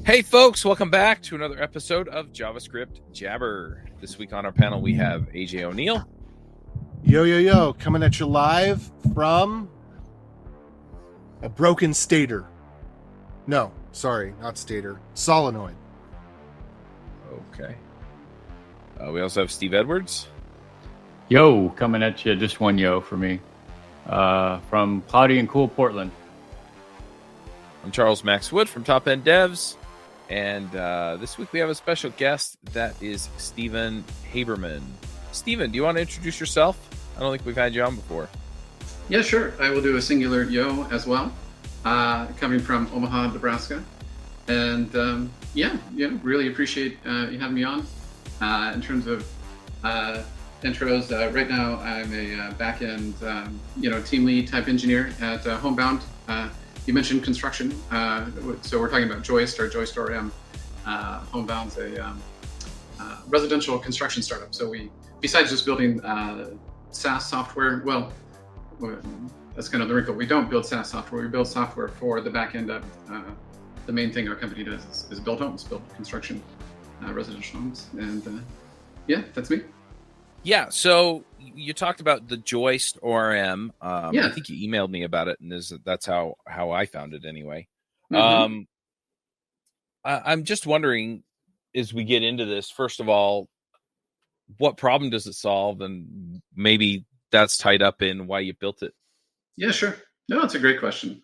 Hey folks, welcome back to another episode of JavaScript Jabber. This week on our panel we have AJ O'Neill. Yo, coming at you live from a broken stator. No, sorry, not stator. Solenoid. Okay. We also have Steve Edwards. Yo, coming at you, just one yo for me. From cloudy and cool Portland. I'm Charles Max Wood from Top End Devs. And this week we have a special guest that is Stephen Haberman. Stephen, do you want to introduce yourself? I don't think we've had you on before. Yeah, sure. I will do a singular yo as well. Coming from Omaha, Nebraska. And really appreciate you having me on. In terms of intros, right now I'm a back-end team lead type engineer at Homebound. You mentioned construction, so we're talking about Joyce ORM. Homebound's a residential construction startup. So we, besides just building SaaS software, well, that's kind of the wrinkle. We don't build SaaS software. We build software for the back end of the main thing our company does is build homes, build construction, residential homes, and that's me. Yeah, so you talked about the Joyce ORM. Yeah. I think you emailed me about it, and that's how I found it anyway. Mm-hmm. I'm just wondering, as we get into this, first of all, what problem does it solve? And maybe that's tied up in why you built it. Yeah, sure. No, that's a great question.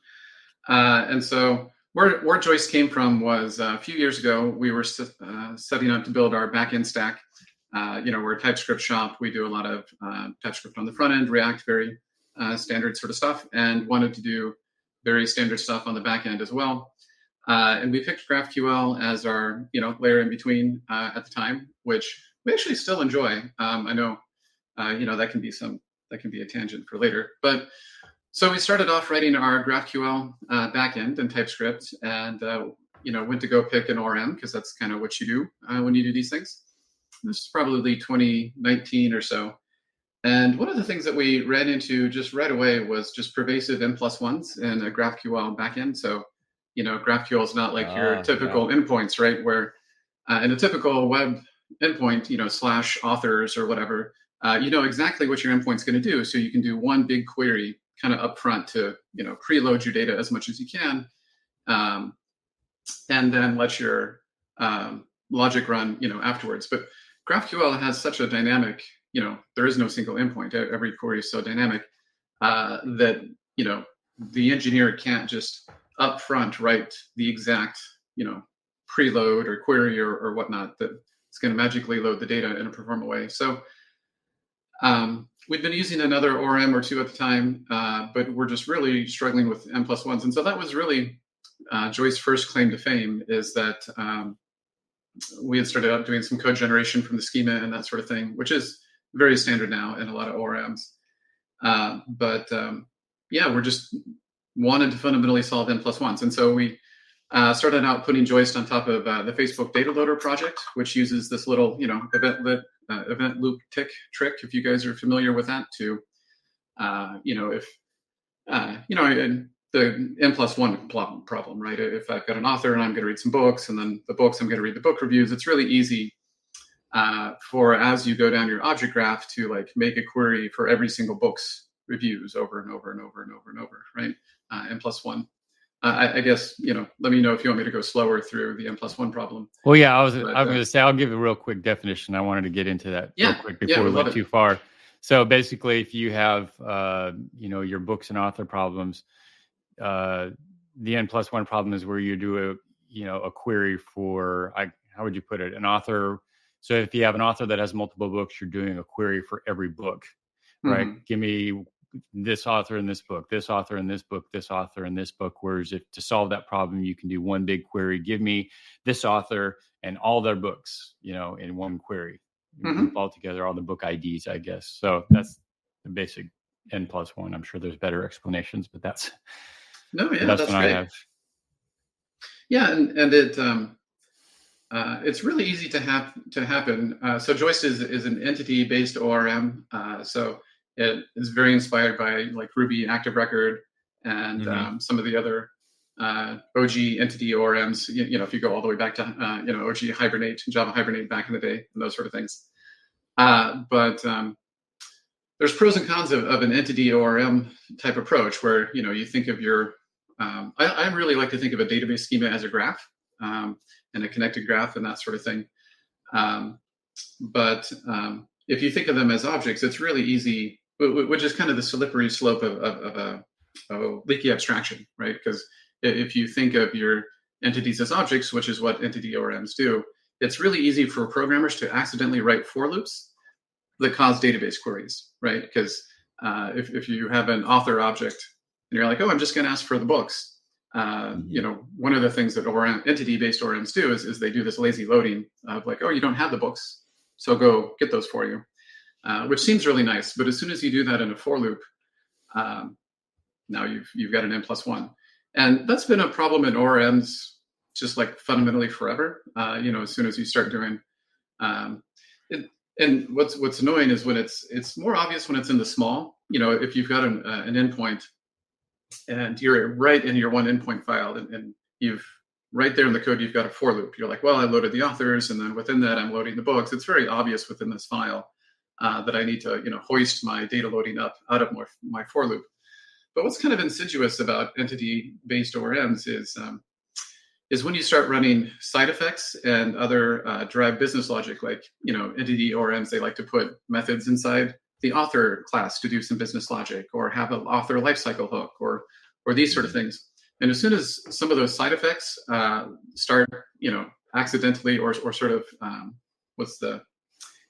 And so where Joyce came from was a few years ago, we were setting up to build our backend stack. We're a TypeScript shop. We do a lot of TypeScript on the front end, React, very standard sort of stuff, and wanted to do very standard stuff on the back end as well. And we picked GraphQL as our layer in between at the time, which we actually still enjoy. I know that can be a tangent for later, but so we started off writing our GraphQL backend in TypeScript, and went to go pick an ORM because that's kind of what you do when you do these things. This is probably 2019 or so. And one of the things that we ran into just right away was just pervasive N+1s in a GraphQL backend. So, GraphQL is not like your typical endpoints, right? Where in a typical web endpoint, / authors or whatever, you know exactly what your endpoint's going to do. So you can do one big query kind of upfront to, preload your data as much as you can. And then let your logic run, afterwards. But GraphQL has such a dynamic, there is no single endpoint. Every query is so dynamic that, the engineer can't just upfront write the exact, preload or query or whatnot that it's going to magically load the data in a performant way. So we've been using another ORM or two at the time, but we're just really struggling with N+1s. And so that was really Joyce's first claim to fame, is that we had started out doing some code generation from the schema and that sort of thing, which is very standard now in a lot of ORMs. We're just wanted to fundamentally solve N+1s. And so we started out putting Joyce on top of the Facebook data loader project, which uses this little, event loop tick trick, if you guys are familiar with that, to, the N+1 problem, right? If I've got an author and I'm going to read some books, and then the books, I'm going to read the book reviews, it's really easy for, as you go down your object graph, to like make a query for every single book's reviews over and over and over and over and over, right? N+1. I guess, let me know if you want me to go slower through the N+1 problem. Well, yeah, I was going to say, I'll give a real quick definition. I wanted to get into that real quick before we went too far. So basically, if you have, your books and author problems, the N+1 problem is where you do a query for, how would you put it, an author. So if you have an author that has multiple books, you're doing a query for every book, right? Mm-hmm. Give me this author in this book, this author in this book, this author in this book. Whereas if to solve that problem, you can do one big query, give me this author and all their books, in one query. Group all together, all the book IDs, I guess. So that's the basic N+1. I'm sure there's better explanations, but that's that's what I have. Yeah, and it it's really easy to happen. So Joyce is an entity-based ORM. So it is very inspired by like Ruby Active Record and some of the other OG entity ORMs, if you go all the way back to, OG Hibernate, Java Hibernate back in the day, and those sort of things. But there's pros and cons of an entity ORM type approach where, you think of your, I really like to think of a database schema as a graph and a connected graph and that sort of thing. But if you think of them as objects, it's really easy, which is kind of the slippery slope of a leaky abstraction, right? Because if you think of your entities as objects, which is what entity ORMs do, it's really easy for programmers to accidentally write for loops that cause database queries, right? Because if you have an author object and you're like, oh, I'm just going to ask for the books, one of the things that entity-based ORMs do is they do this lazy loading of like, oh, you don't have the books, so go get those for you, which seems really nice. But as soon as you do that in a for loop, now you've got an n+1. And that's been a problem in ORMs just like fundamentally forever. As soon as you start doing it, and what's annoying is when it's more obvious when it's in the small. If you've got an endpoint and you're right in your one endpoint file, and you've right there in the code, you've got a for loop. You're like, well, I loaded the authors, and then within that, I'm loading the books. It's very obvious within this file that I need to hoist my data loading up out of my for loop. But what's kind of insidious about entity-based ORMs is when you start running side effects and other derived business logic, like entity ORMs, they like to put methods inside the author class to do some business logic, or have an author lifecycle hook, or these sort of things. And as soon as some of those side effects start, accidentally or sort of what's the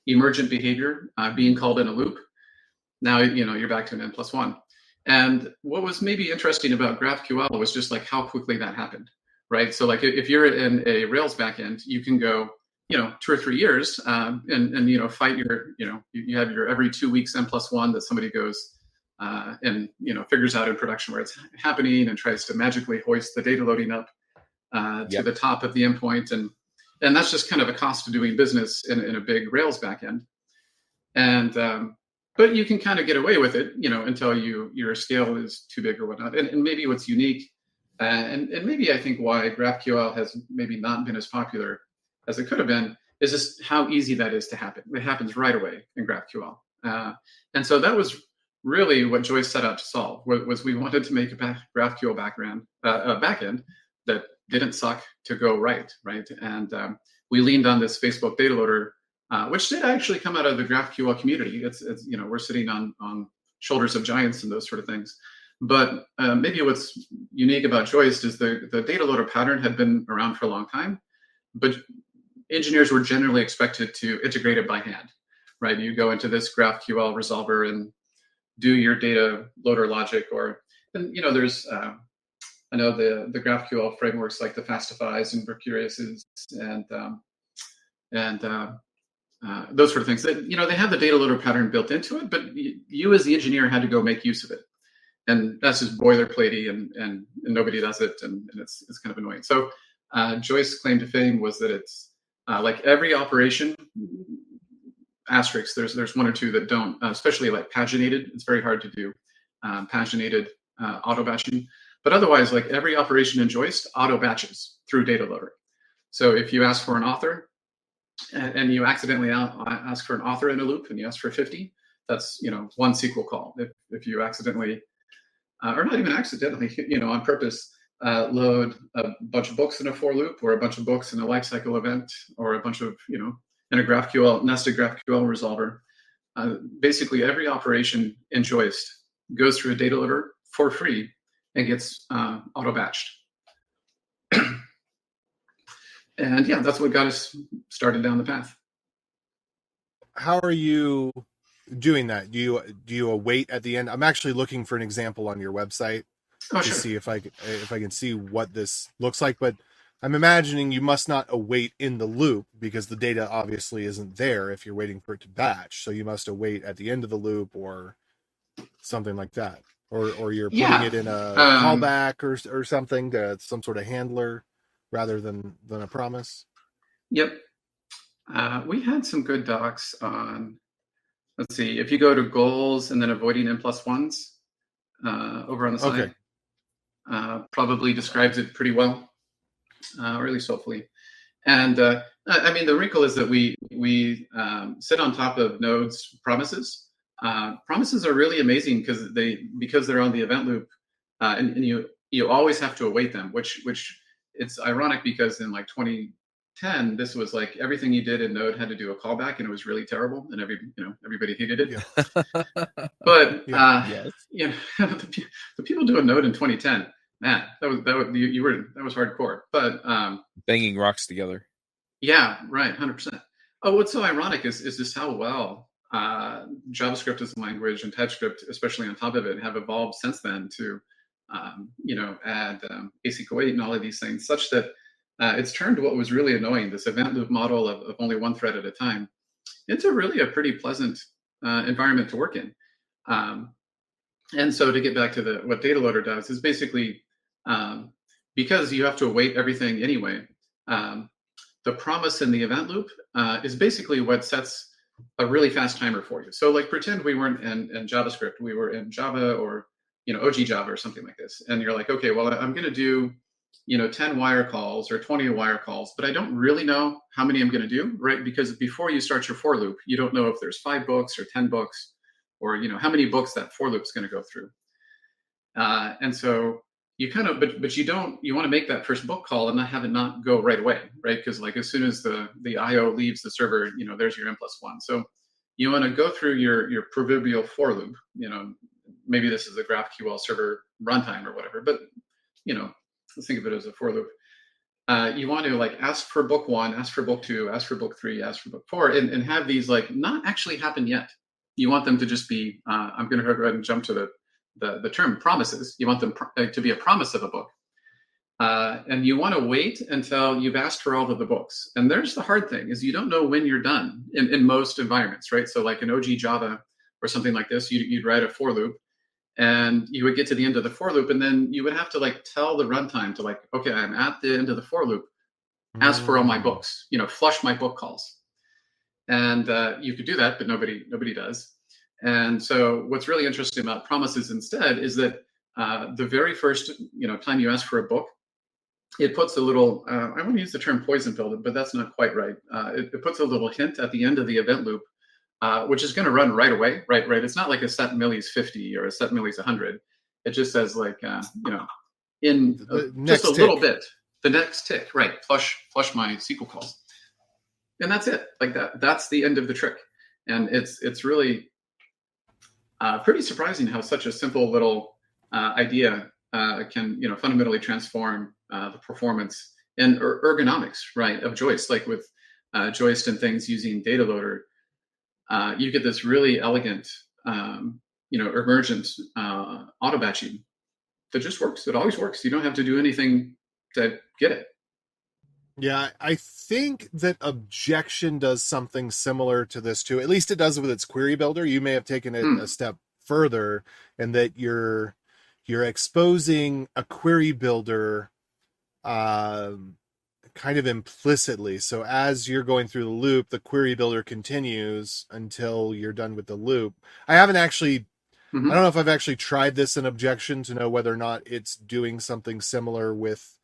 emergent behavior being called in a loop, now you're back to an n+1. And what was maybe interesting about GraphQL was just like how quickly that happened, right? So like if you're in a Rails backend, you can go, 2 or 3 years and fight your, you have your every 2 weeks n+1 that somebody goes and, figures out in production where it's happening and tries to magically hoist the data loading up to the top of the endpoint. And that's just kind of a cost of doing business in a big Rails backend. And, but you can kind of get away with it, until your scale is too big or whatnot. And maybe what's unique, and maybe I think why GraphQL has maybe not been as popular as it could have been, is just how easy that is to happen. It happens right away in GraphQL. And so that was really what Joyce set out to solve, was we wanted to make a GraphQL backend that didn't suck to go right? And we leaned on this Facebook data loader, which did actually come out of the GraphQL community. It's we're sitting on shoulders of giants and those sort of things. But maybe what's unique about Joyce is the data loader pattern had been around for a long time, but engineers were generally expected to integrate it by hand, right? You go into this GraphQL resolver and do your data loader logic, there's I know the GraphQL frameworks like the Fastifies and Mercuriuses and those sort of things that, they have the data loader pattern built into it, but you as the engineer had to go make use of it. And that's just boilerplatey and nobody does it. And it's kind of annoying. So Joyce's claim to fame was that it's like every operation, asterisks, there's 1 or 2 that don't, especially like paginated. It's very hard to do paginated auto batching. But otherwise, like every operation in Joyce auto batches through data loader. So if you ask for an author, and you accidentally ask for an author in a loop and you ask for 50, that's, 1 SQL call. If you accidentally, or not even accidentally, on purpose, load a bunch of books in a for loop, or a bunch of books in a lifecycle event, or a bunch of, in a GraphQL, nested GraphQL resolver, basically every operation in Joyce goes through a data loader for free and gets auto batched. And yeah, that's what got us started down the path. How are you doing that? Do you await at the end? I'm actually looking for an example on your website to see if I can see what this looks like. But I'm imagining you must not await in the loop, because the data obviously isn't there if you're waiting for it to batch. So you must await at the end of the loop or something like that, or you're putting it in a callback or something to some sort of handler, rather than a promise. Yep. We had some good docs on, let's see, if you go to goals and then avoiding n+1s over on the side. probably describes it pretty well, or at least hopefully. And I mean, the wrinkle is that we sit on top of nodes promises. Promises are really amazing because they're on the event loop, and you always have to await them. Which it's ironic because in like 2010, this was like everything you did in Node had to do a callback, and it was really terrible, and everybody hated it. Yeah. But Yes. the people doing Node in 2010, man, that was hardcore. But Banging rocks together. yeah, right, 100%. Oh, what's so ironic is just how well JavaScript as a language and TypeScript, especially on top of it, have evolved since then to add async await and all of these things, such that it's turned what was really annoying, this event loop model of only one thread at a time, into really a pretty pleasant environment to work in. And so to get back to what data loader does is basically, because you have to await everything anyway, the promise in the event loop is basically what sets a really fast timer for you. So like pretend we weren't in JavaScript, we were in Java or OG Java or something like this. And you're like, okay, well, I'm going to do 10 wire calls or 20 wire calls, but I don't really know how many I'm going to do, right? Because before you start your for loop, you don't know if there's 5 books or 10 books or how many books that for loop is going to go through. And so you kind of, but you want to make that first book call and not have it not go right away, right? Because like as soon as the IO leaves the server, there's your n+1. So you want to go through your proverbial for loop. Maybe this is a GraphQL server runtime or whatever, but let's think of it as a for loop. You want to like ask for book 1, ask for book 2, ask for book 3, ask for book 4, and have these like not actually happen yet. You want them to just be. I'm going to go ahead and jump to the term promises. You want them to be a promise of a book. And you want to wait until you've asked for all of the books. And there's the hard thing is you don't know when you're done in most environments, right? So like in OG Java or something like this, you'd write a for loop and you would get to the end of the for loop. And then you would have to like tell the runtime to like, okay, I'm at the end of the for loop, ask for all my books, flush my book calls. And you could do that, but nobody does. And so what's really interesting about promises instead is that the very first time you ask for a book, it puts a little, I want to use the term poison pill, but that's not quite right. It puts a little hint at the end of the event loop, which is going to run right away, right? It's not like a set millis 50 or a set millis 100. It just says like, in just a little bit, the next tick, right? Flush my SQL calls. And that's it, like that. That's the end of the trick. And it's really pretty surprising how such a simple little idea can fundamentally transform the performance and ergonomics, right, of Joyce. Like with Joyce and things using data loader, you get this really elegant, emergent auto batching that just works. It always works. You don't have to do anything to get it. Yeah, I think that Objection does something similar to this too. At least it does with its query builder. You may have taken it a step further, and that you're exposing a query builder kind of implicitly. So as you're going through the loop, the query builder continues until you're done with the loop. I haven't actually, I don't know if I've actually tried this in Objection to know whether or not it's doing something similar with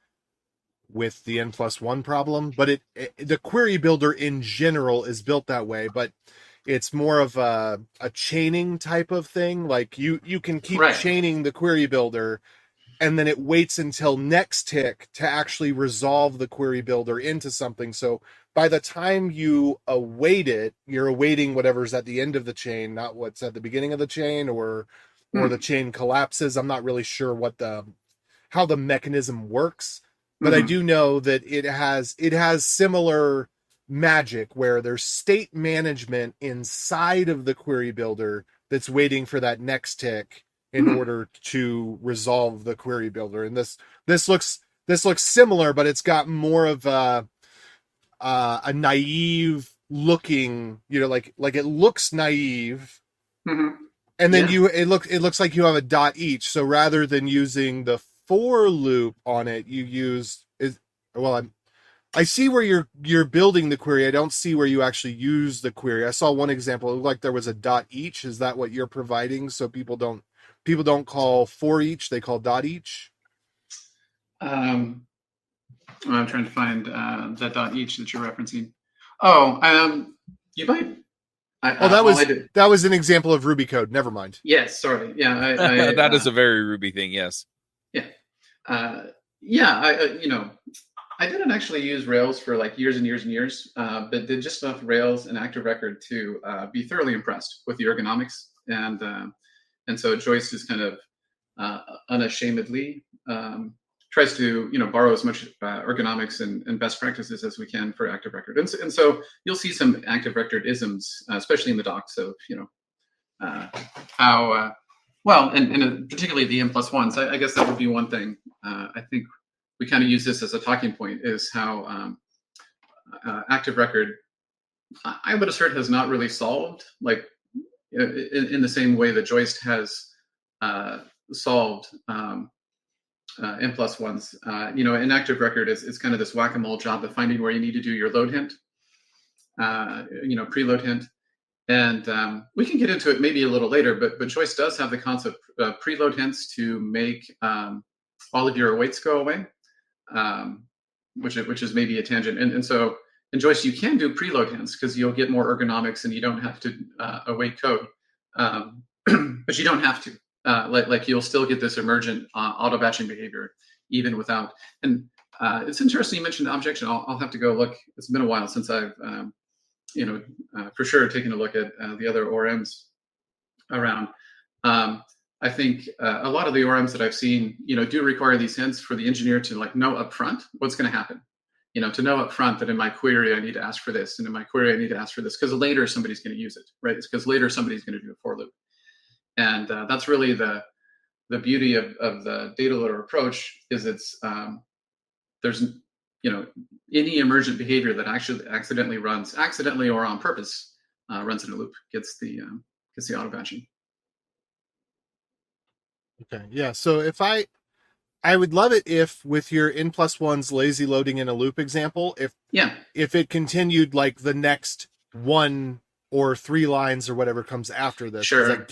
the n+1 problem, but the query builder in general is built that way, but it's more of a chaining type of thing. Like you can keep chaining the query builder, and then it waits until next tick to actually resolve the query builder into something. So by the time you await it, you're awaiting whatever's at the end of the chain, not what's at the beginning of the chain, or the chain collapses. I'm not really sure how the mechanism works. But I do know that it has similar magic where there's state management inside of the query builder that's waiting for that next tick in order to resolve the query builder. And this looks similar, but it's got more of a naive looking, like it looks naive. And then it looks like you have a dot each. So rather than using the for loop on it, you use I see where you're building the query. I don't see where you actually use the query. I saw one example. It looked like there was a dot each. Is that what you're providing? So people don't call for each, they call dot each? I'm trying to find that dot each that you're referencing. Oh, you might. That was an example of Ruby code. Never mind. Yes, sorry. Yeah, that is a very Ruby thing. Yes. Yeah. I didn't actually use Rails for like years and years and years, but did just enough Rails and Active Record to be thoroughly impressed with the ergonomics, and so Joyce is kind of unashamedly tries to borrow as much ergonomics and best practices as we can for Active Record, and so you'll see some Active Record isms, especially in the docs of how well, and particularly the N+1s. I guess that would be one thing. I think we kind of use this as a talking point, is how Active Record, I would assert, has not really solved, like in the same way that Joyce has solved N+1s. In Active Record, it's kind of this whack-a-mole job of finding where you need to do your load hint, preload hint. And we can get into it maybe a little later, but Joyce does have the concept of preload hints to make all of your awaits go away, which is maybe a tangent. And so in Joyce, you can do preload hints because you'll get more ergonomics and you don't have to await code, but you don't have to. Like you'll still get this emergent auto batching behavior even without. And it's interesting you mentioned objection. I'll have to go look. It's been a while since I've for sure taking a look at the other ORMs around. I think a lot of the ORMs that I've seen, do require these hints for the engineer to know upfront what's going to happen. To know upfront that in my query I need to ask for this, and in my query I need to ask for this, because later somebody's going to use it, right? It's because later somebody's going to do a for loop, and that's really the beauty of the data loader approach. Is it's there's any emergent behavior that actually accidentally or on purpose runs in a loop gets the auto batching. Okay, yeah. So if I would love it if with your N+1's lazy loading in a loop example, if it continued like the next 1 or 3 lines or whatever comes after this. Sure.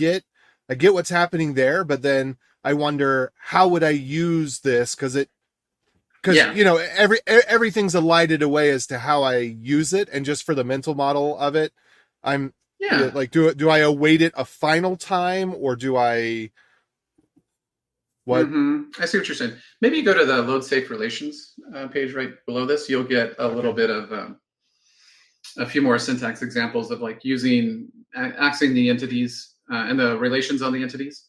I get what's happening there, but then I wonder how would I do this, because everything's elided away as to how I use it, and just for the mental model of it, I'm like, do I await it a final time, or do I what? Mm-hmm. I see what you're saying. Maybe you go to the load safe relations page right below this. You'll get a little bit of a few more syntax examples of like axing the entities and the relations on the entities.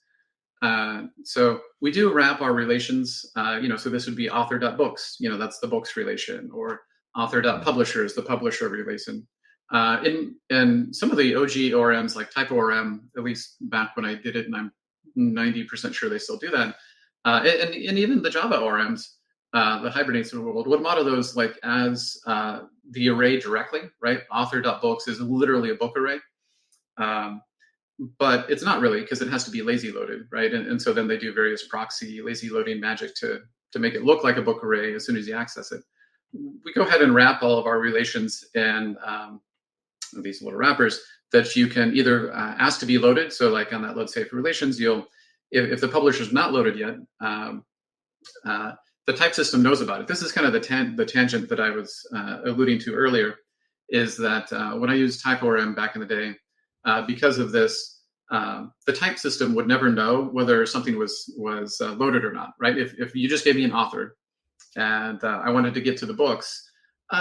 So we do wrap our relations, so this would be author.books, that's the books relation, or author.publisher is the publisher relation. In some of the OG ORMs, like type ORM, at least back when I did it, and I'm 90% sure they still do that, and even the Java ORMs, the hibernates of the world, would model those like as the array directly, right? Author.books is literally a book array. But it's not really, because it has to be lazy loaded, right? And so then they do various proxy lazy loading magic to make it look like a book array as soon as you access it. We go ahead and wrap all of our relations in these little wrappers that you can either ask to be loaded. So like on that load safe relations, if the publisher's not loaded yet, the type system knows about it. This is kind of the tangent that I was alluding to earlier, is that when I used type ORM back in the day, because of this, the type system would never know whether something was loaded or not, right? If you just gave me an author and I wanted to get to the books,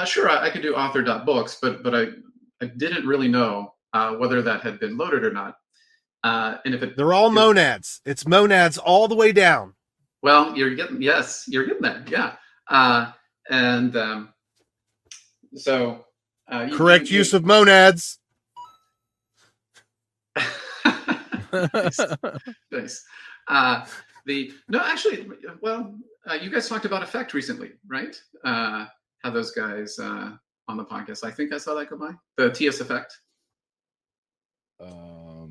sure, I could do author.books, but I didn't really know whether that had been loaded or not. And they're all monads. It's monads all the way down. Well, you're getting there, yeah. So correct use of monads. Nice. You guys talked about effect recently, right? Had those guys on the podcast. I think I saw that go by. The TS effect. Or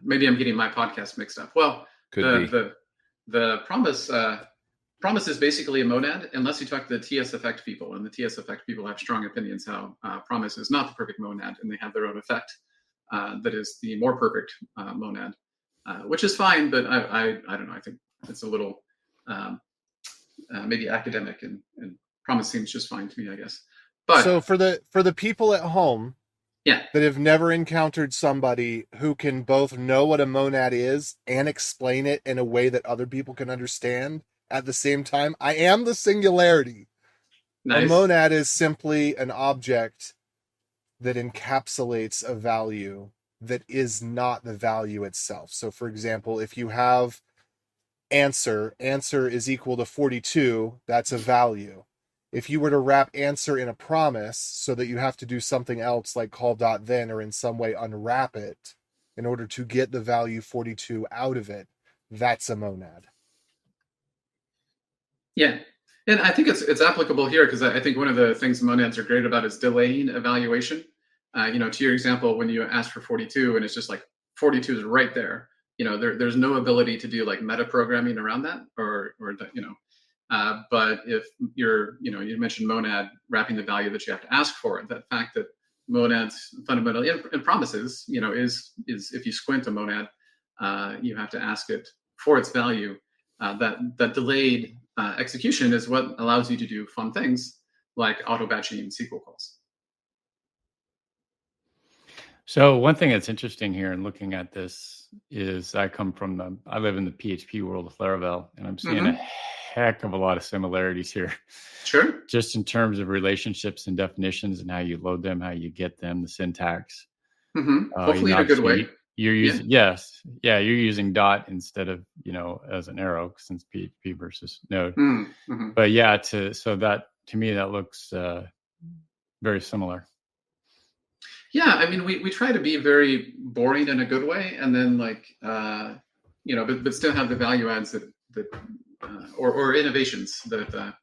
maybe I'm getting my podcast mixed up. Well, the promise is basically a monad, unless you talk to the TS effect people, and the TS effect people have strong opinions how promise is not the perfect monad, and they have their own effect that is the more perfect monad, which is fine, but I don't know. I think it's a little maybe academic, and promise seems just fine to me, I guess. But so for the people at home, yeah, that have never encountered somebody who can both know what a monad is and explain it in a way that other people can understand at the same time, I am the singularity. nice. A monad is simply an object that encapsulates a value that is not the value itself. So for example, if you have answer is equal to 42, that's a value. If you were to wrap answer in a promise so that you have to do something else like call dot then or in some way unwrap it in order to get the value 42 out of it, that's a monad. Yeah. And I think it's applicable here because I think one of the things monads are great about is delaying evaluation. To your example, when you ask for 42 and it's just like 42 is right there, there's no ability to do like meta programming around that but if you mentioned monad wrapping the value that you have to ask for, that fact that monads fundamentally and promises, is if you squint a monad, you have to ask it for its value. That delayed execution is what allows you to do fun things like auto batching SQL calls. So one thing that's interesting here in looking at this is I live in the PHP world of Laravel, and I'm seeing a heck of a lot of similarities here. Sure. Just in terms of relationships and definitions and how you load them, how you get them, the syntax. Hopefully in a good way. You're using you're using dot instead of as an arrow since PHP versus Node. But to me that looks very similar. Yeah, I mean we try to be very boring in a good way, and then but still have the value adds that or innovations that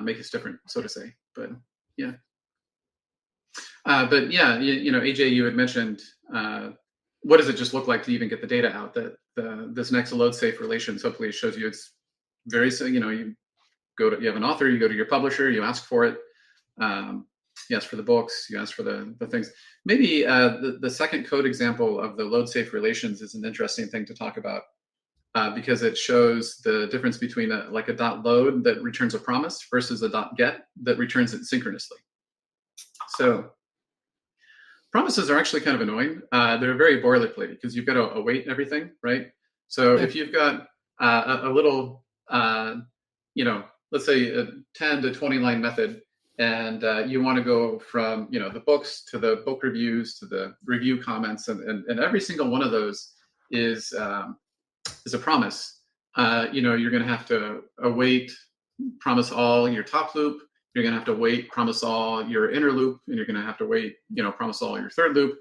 make us different, so to say. But yeah. AJ, you had mentioned what does it just look like to even get the data out? That this next load safe relations hopefully shows you it's very you have an author, you go to your publisher, you ask for it, you ask for the books, you ask for the things. Maybe the second code example of the load safe relations is an interesting thing to talk about because it shows the difference between a dot load that returns a promise versus a dot get that returns it synchronously. So promises are actually kind of annoying. They're very boilerplate because you've got to await everything, right? So if you've got a little, let's say a 10 to 20 line method, and you want to go from the books to the book reviews to the review comments, and every single one of those is a promise. You're going to have to await promise all your top loop. You're going to have to wait promise all your inner loop, and you're going to have to wait promise all your third loop,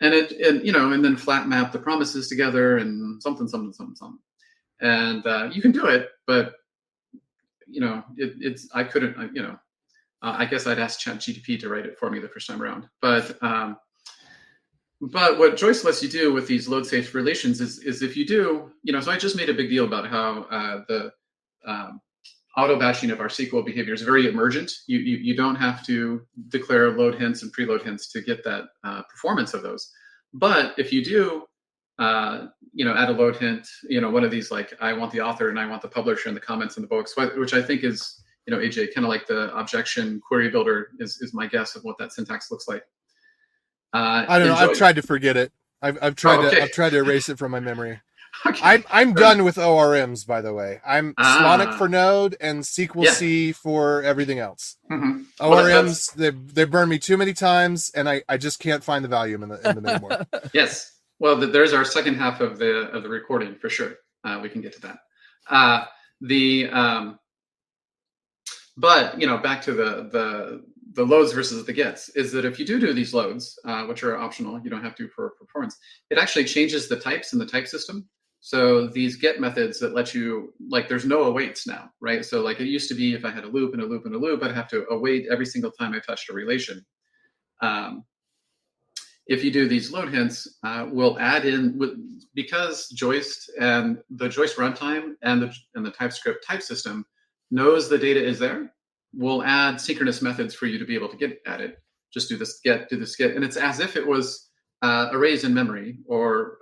and and then flat map the promises together and something. And you can do it, but I couldn't. I guess I'd ask ChatGPT to write it for me the first time around. But what Joyce lets you do with these load safe relations is if you do, so I just made a big deal about how the auto batching of our SQL behavior is very emergent. You don't have to declare load hints and preload hints to get that performance of those. But if you do, add a load hint, one of these like I want the author and I want the publisher and the comments in the books, which I think is AJ, kind of like the objection query builder is my guess of what that syntax looks like. I don't know. I've tried to forget it. I've tried to erase it from my memory. Okay. I'm done with ORMs, by the way. I'm Sonic for Node and SQL C for everything else. ORMs, they burned me too many times, and I just can't find the value in them anymore. Yes. Well, there's our second half of the recording for sure. We can get to that. But back to the loads versus the gets is that if you do these loads, which are optional, you don't have to for performance, it actually changes the types in the type system. So these get methods that let you, there's no awaits now, right? So it used to be if I had a loop and a loop and a loop, I'd have to await every single time I touched a relation. If you do these load hints, we'll add in, because Joyce and the Joyce runtime and the TypeScript type system knows the data is there, we'll add synchronous methods for you to be able to get at it. Just do this get, and it's as if it was arrays in memory or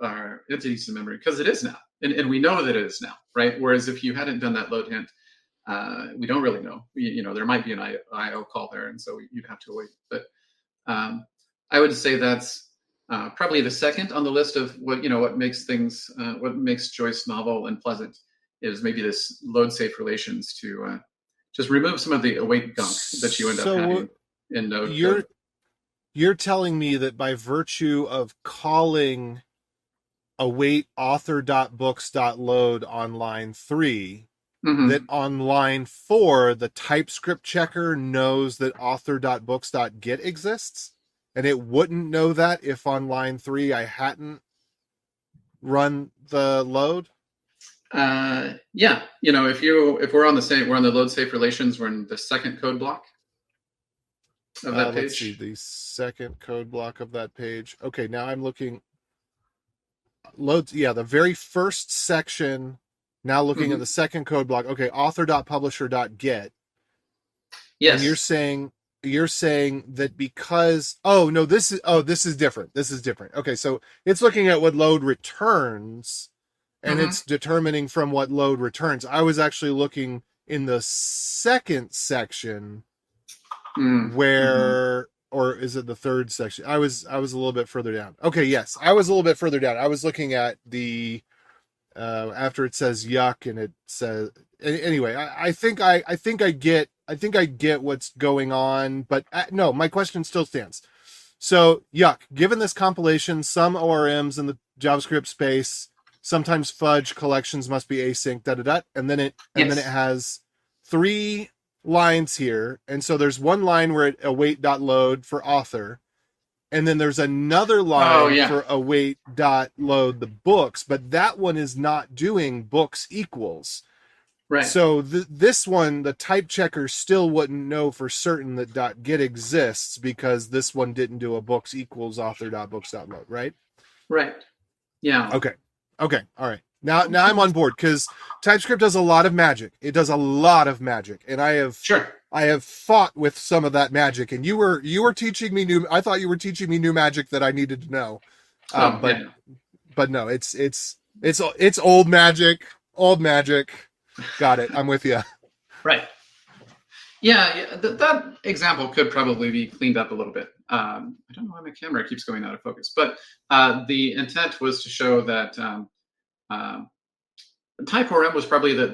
entities in memory, because it is now, and we know that it is now. right? Whereas if you hadn't done that load hint, we don't really know. There might be an IO call there, and so you'd have to wait. But I would say that's probably the second on the list of what makes Joyce novel and pleasant is maybe this load safe relations to just remove some of the await gunk that you end up having in Node. You're telling me that by virtue of calling await author.books.load on line 3, that on line 4, the TypeScript checker knows that author.books.get exists, and it wouldn't know that if on line 3 I hadn't run the load? Yeah. If we're on the load safe relations, we're in the second code block of that page. Let's see, the second code block of that page. Okay, now I'm looking. Loads, yeah, the very first section. Now looking at the second code block. Okay, author.publisher.get. Yes. And you're saying that because this is different. This is different. Okay, so it's looking at what load returns, and it's determining from what load returns. I was actually looking in the second section where, or is it the third section? I was a little bit further down. Okay, yes, I was a little bit further down. I was looking at the after it says yuck and it says anyway. I think I get what's going on, but no, my question still stands. So yuck. Given this compilation, some ORMs in the JavaScript space sometimes fudge collections must be async. And then it has 3 lines here, and so there's one line where it await.load for author, and then there's another line for await.load the books, but that one is not doing books equals. Right. So this one, the type checker still wouldn't know for certain that .get exists because this one didn't do a books equals author.books.load, right? Right. Yeah. Okay. All right. Now I'm on board because TypeScript does a lot of magic. It does a lot of magic, and I have fought with some of that magic. And you were teaching me new. I thought you were teaching me new magic that I needed to know. But no, it's old magic. Old magic. Got it. I'm with you. Right. Yeah. That example could probably be cleaned up a little bit. I don't know why my camera keeps going out of focus, but the intent was to show that. Type ORM was probably the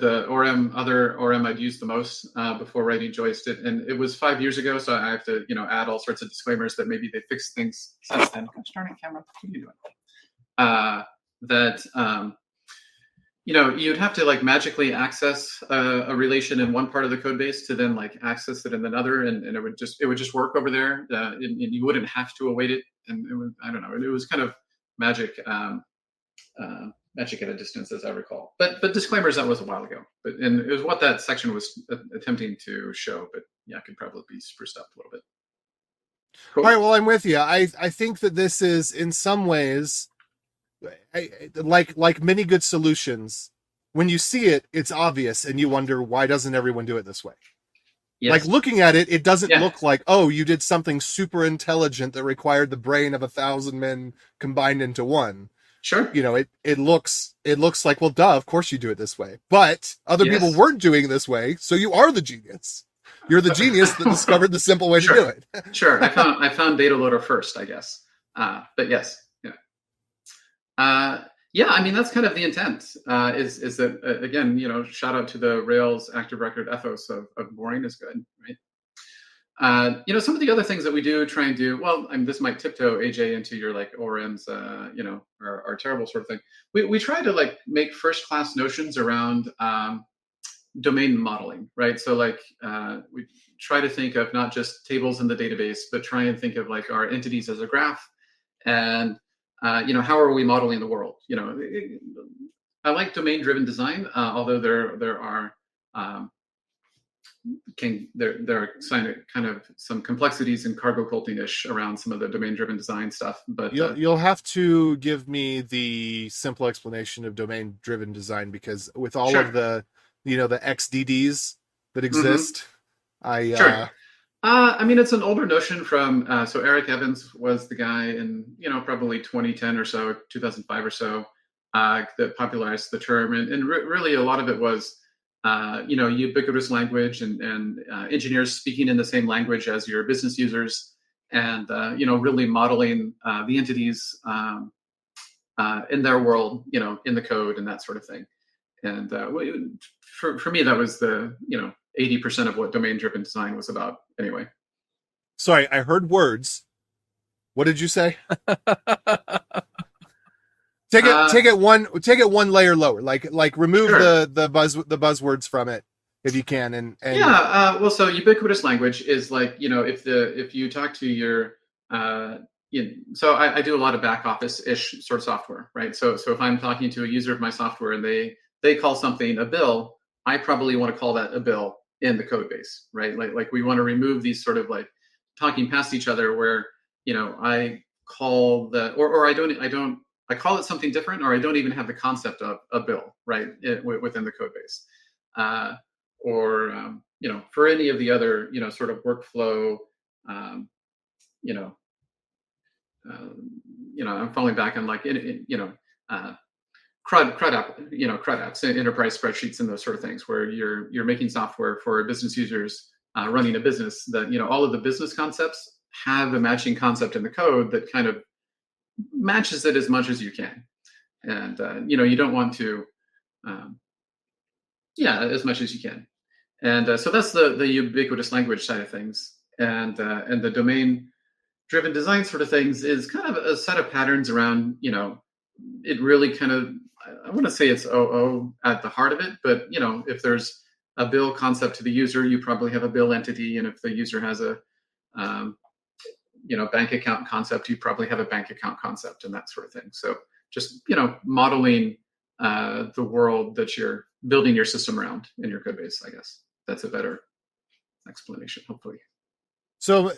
other ORM I'd used the most before writing Joyce did, and it was 5 years ago, so I have to add all sorts of disclaimers that maybe they fixed things since then. Gosh darn it, camera, what are you doing? You'd have to magically access a relation in one part of the code base to then access it in another, and it would just work over there, and you wouldn't have to await it, and it was kind of magic. Magic at a distance, as I recall. But disclaimers, that was a while ago. And it was what that section was attempting to show. But yeah, it could probably be spruced up a little bit. Cool. All right, well, I'm with you. I think that this is, in some ways, like many good solutions, when you see it, it's obvious, and you wonder, why doesn't everyone do it this way? Yes. Looking at it, it doesn't look like, oh, you did something super intelligent that required the brain of 1,000 men combined into one. Sure. It looks like, well, duh, of course you do it this way. But other people weren't doing it this way, so you are the genius. You're the genius that discovered the simple way to do it. Sure. I found data loader first, I guess. But yes. Yeah. I mean, that's kind of the intent. Is that again, shout out to the Rails active record ethos of boring is good, right? Some of the other things that we do try and do, well, this might tiptoe AJ into your ORMs, are terrible sort of thing. We try to make first class notions around domain modeling, right? So we try to think of not just tables in the database, but try and think of our entities as a graph, and how are we modeling the world? I like domain driven design, although there are kind of some complexities and cargo culting-ish around some of the domain-driven design stuff. But you'll have to give me the simple explanation of domain-driven design, because with all of the the XDDs that exist, it's an older notion from so Eric Evans was the guy in probably 2010 or so, 2005 or so, that popularized the term, and really a lot of it was ubiquitous language and engineers speaking in the same language as your business users, and really modeling the entities in their world, in the code and that sort of thing. And for me, that was the 80% of what domain-driven design was about. Anyway. Sorry, I heard words. What did you say? Take it one layer lower. Like remove sure. the buzzwords from it if you can. And well, so ubiquitous language is like, if you talk to your so I do a lot of back office-ish sort of software, right? So if I'm talking to a user of my software and they call something a bill, I probably want to call that a bill in the code base, right? Like we want to remove these sort of like talking past each other where, I call I call it something different, or I don't even have the concept of a bill, right, within the code base. For any of the other, sort of workflow, I'm falling back on like, CRUD apps, enterprise spreadsheets, and those sort of things, where you're making software for business users running a business. That all of the business concepts have a matching concept in the code that kind of matches it as much as you can, and you don't want to, as much as you can, and so that's the ubiquitous language side of things, and the domain-driven design sort of things is kind of a set of patterns around it really kind of, I want to say it's OO at the heart of it, but if there's a bill concept to the user, you probably have a bill entity, and if the user has a bank account concept, you probably have a bank account concept, and that sort of thing. So just modeling the world that you're building your system around in your code base. I guess that's a better explanation, hopefully. So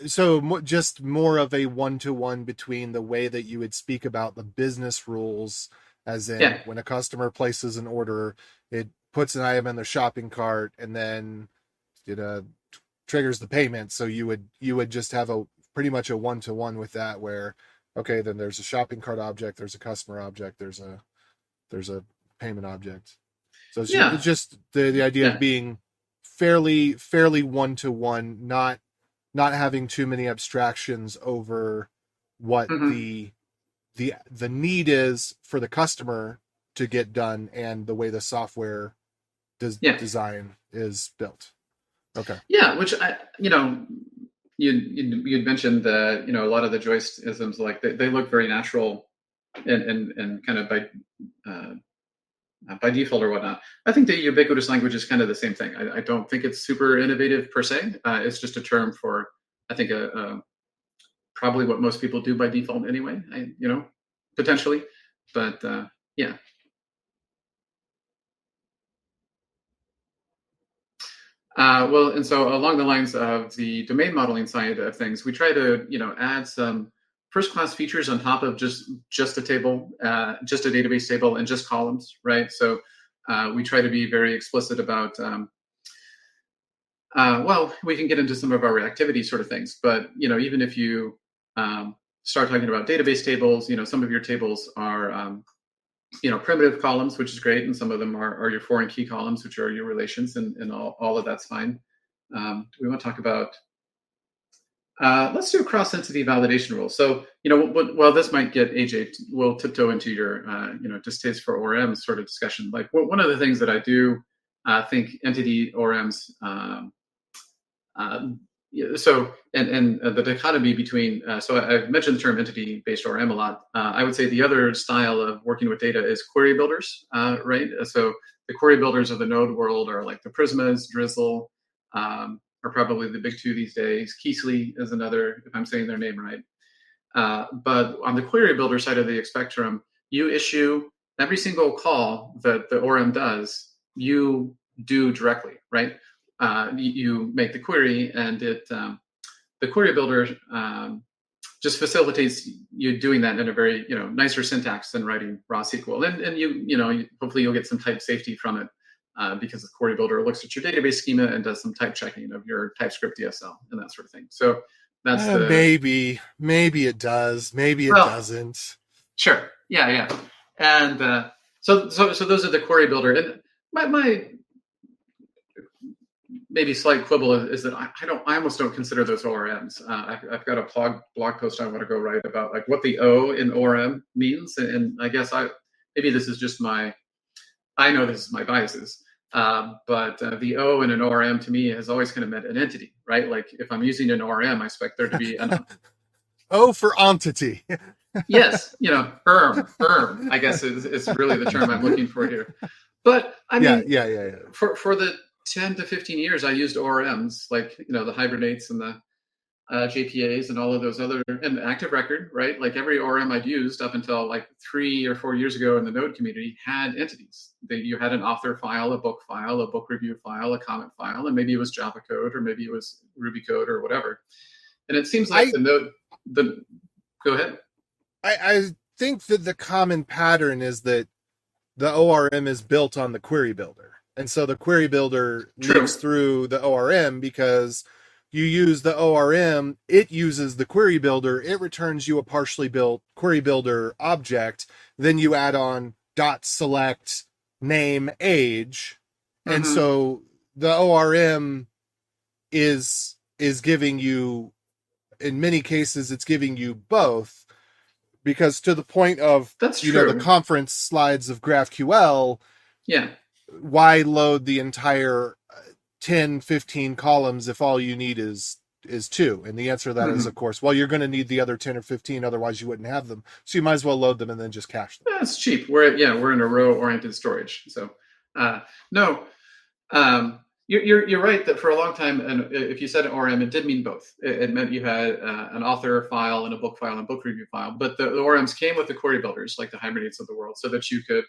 just more of a one-to-one between the way that you would speak about the business rules, as in when a customer places an order, it puts an item in their shopping cart and then triggers the payment. So you would just have pretty much a one-to-one with that, where, okay, then there's a shopping cart object, there's a customer object, there's a payment object. So it's just the idea of being fairly one-to-one, not having too many abstractions over what the need is for the customer to get done and the way the software design is built. Okay. Yeah, which you'd mentioned that a lot of the Joyce isms, like they look very natural and kind of by default or whatnot. I think the ubiquitous language is kind of the same thing. I don't think it's super innovative per se. It's just a term for, I think, probably what most people do by default anyway, potentially. But yeah. Well, and so along the lines of the domain modeling side of things, we try to, add some first-class features on top of just a table, just a database table, and just columns, right? So we try to be very explicit about, well, we can get into some of our reactivity sort of things, but even if you start talking about database tables, some of your tables are primitive columns, which is great, and some of them are your foreign key columns, which are your relations, and all of that's fine. We want to talk about, let's do a cross-entity validation rule. So, well, this might get AJ, we'll tiptoe into your, distaste for ORMs sort of discussion. Like, one of the things that I do think entity ORMs, so, and the dichotomy between, so I've mentioned the term entity-based ORM a lot. I would say the other style of working with data is query builders, right? So the query builders of the node world are like the Prismas, Drizzle, are probably the big two these days. Keasley is another, if I'm saying their name right. But on the query builder side of the spectrum, you issue every single call that the ORM does, you do directly, right? You make the query, and it the query builder just facilitates you doing that in a very nicer syntax than writing raw SQL. And you hopefully you'll get some type safety from it because the query builder looks at your database schema and does some type checking of your TypeScript DSL and that sort of thing. So that's maybe it does, maybe it doesn't. Sure, yeah, and So those are the query builder. And my maybe slight quibble is that I almost don't consider those ORMs. I've got a blog post I want to go write about like what the O in ORM means, and I guess maybe this is just I know this is my biases, but the O in an ORM to me has always kind of meant an entity, right? Like if I'm using an ORM, I expect there to be an O for entity. Yes, ORM, I guess is really the term I'm looking for here. But I mean, yeah. For the 10 to 15 years, I used ORMs, like, the Hibernates and the JPAs and all of those other, and Active Record, right? Like every ORM I'd used up until like 3 or 4 years ago in the Node community had entities. You had an author file, a book review file, a comment file, and maybe it was Java code or maybe it was Ruby code or whatever. And it seems like go ahead. I think that the common pattern is that the ORM is built on the query builder. And so the query builder leaks through the ORM because you use the ORM, it uses the query builder, it returns you a partially built query builder object, then you add on .select name age. Mm-hmm. And so the ORM is giving you, in many cases, it's giving you both. Because to the point of the conference slides of GraphQL, why load the entire 10, 15 columns if all you need is 2? And the answer to that is, of course, well, you're going to need the other 10 or 15, otherwise you wouldn't have them. So you might as well load them and then just cache them. That's cheap. We're in a row-oriented storage. So You're right that for a long time, and if you said an ORM, it did mean both. It meant you had an author file and a book file and a book review file. But the ORMs came with the query builders, like the Hibernates of the world, so that you could,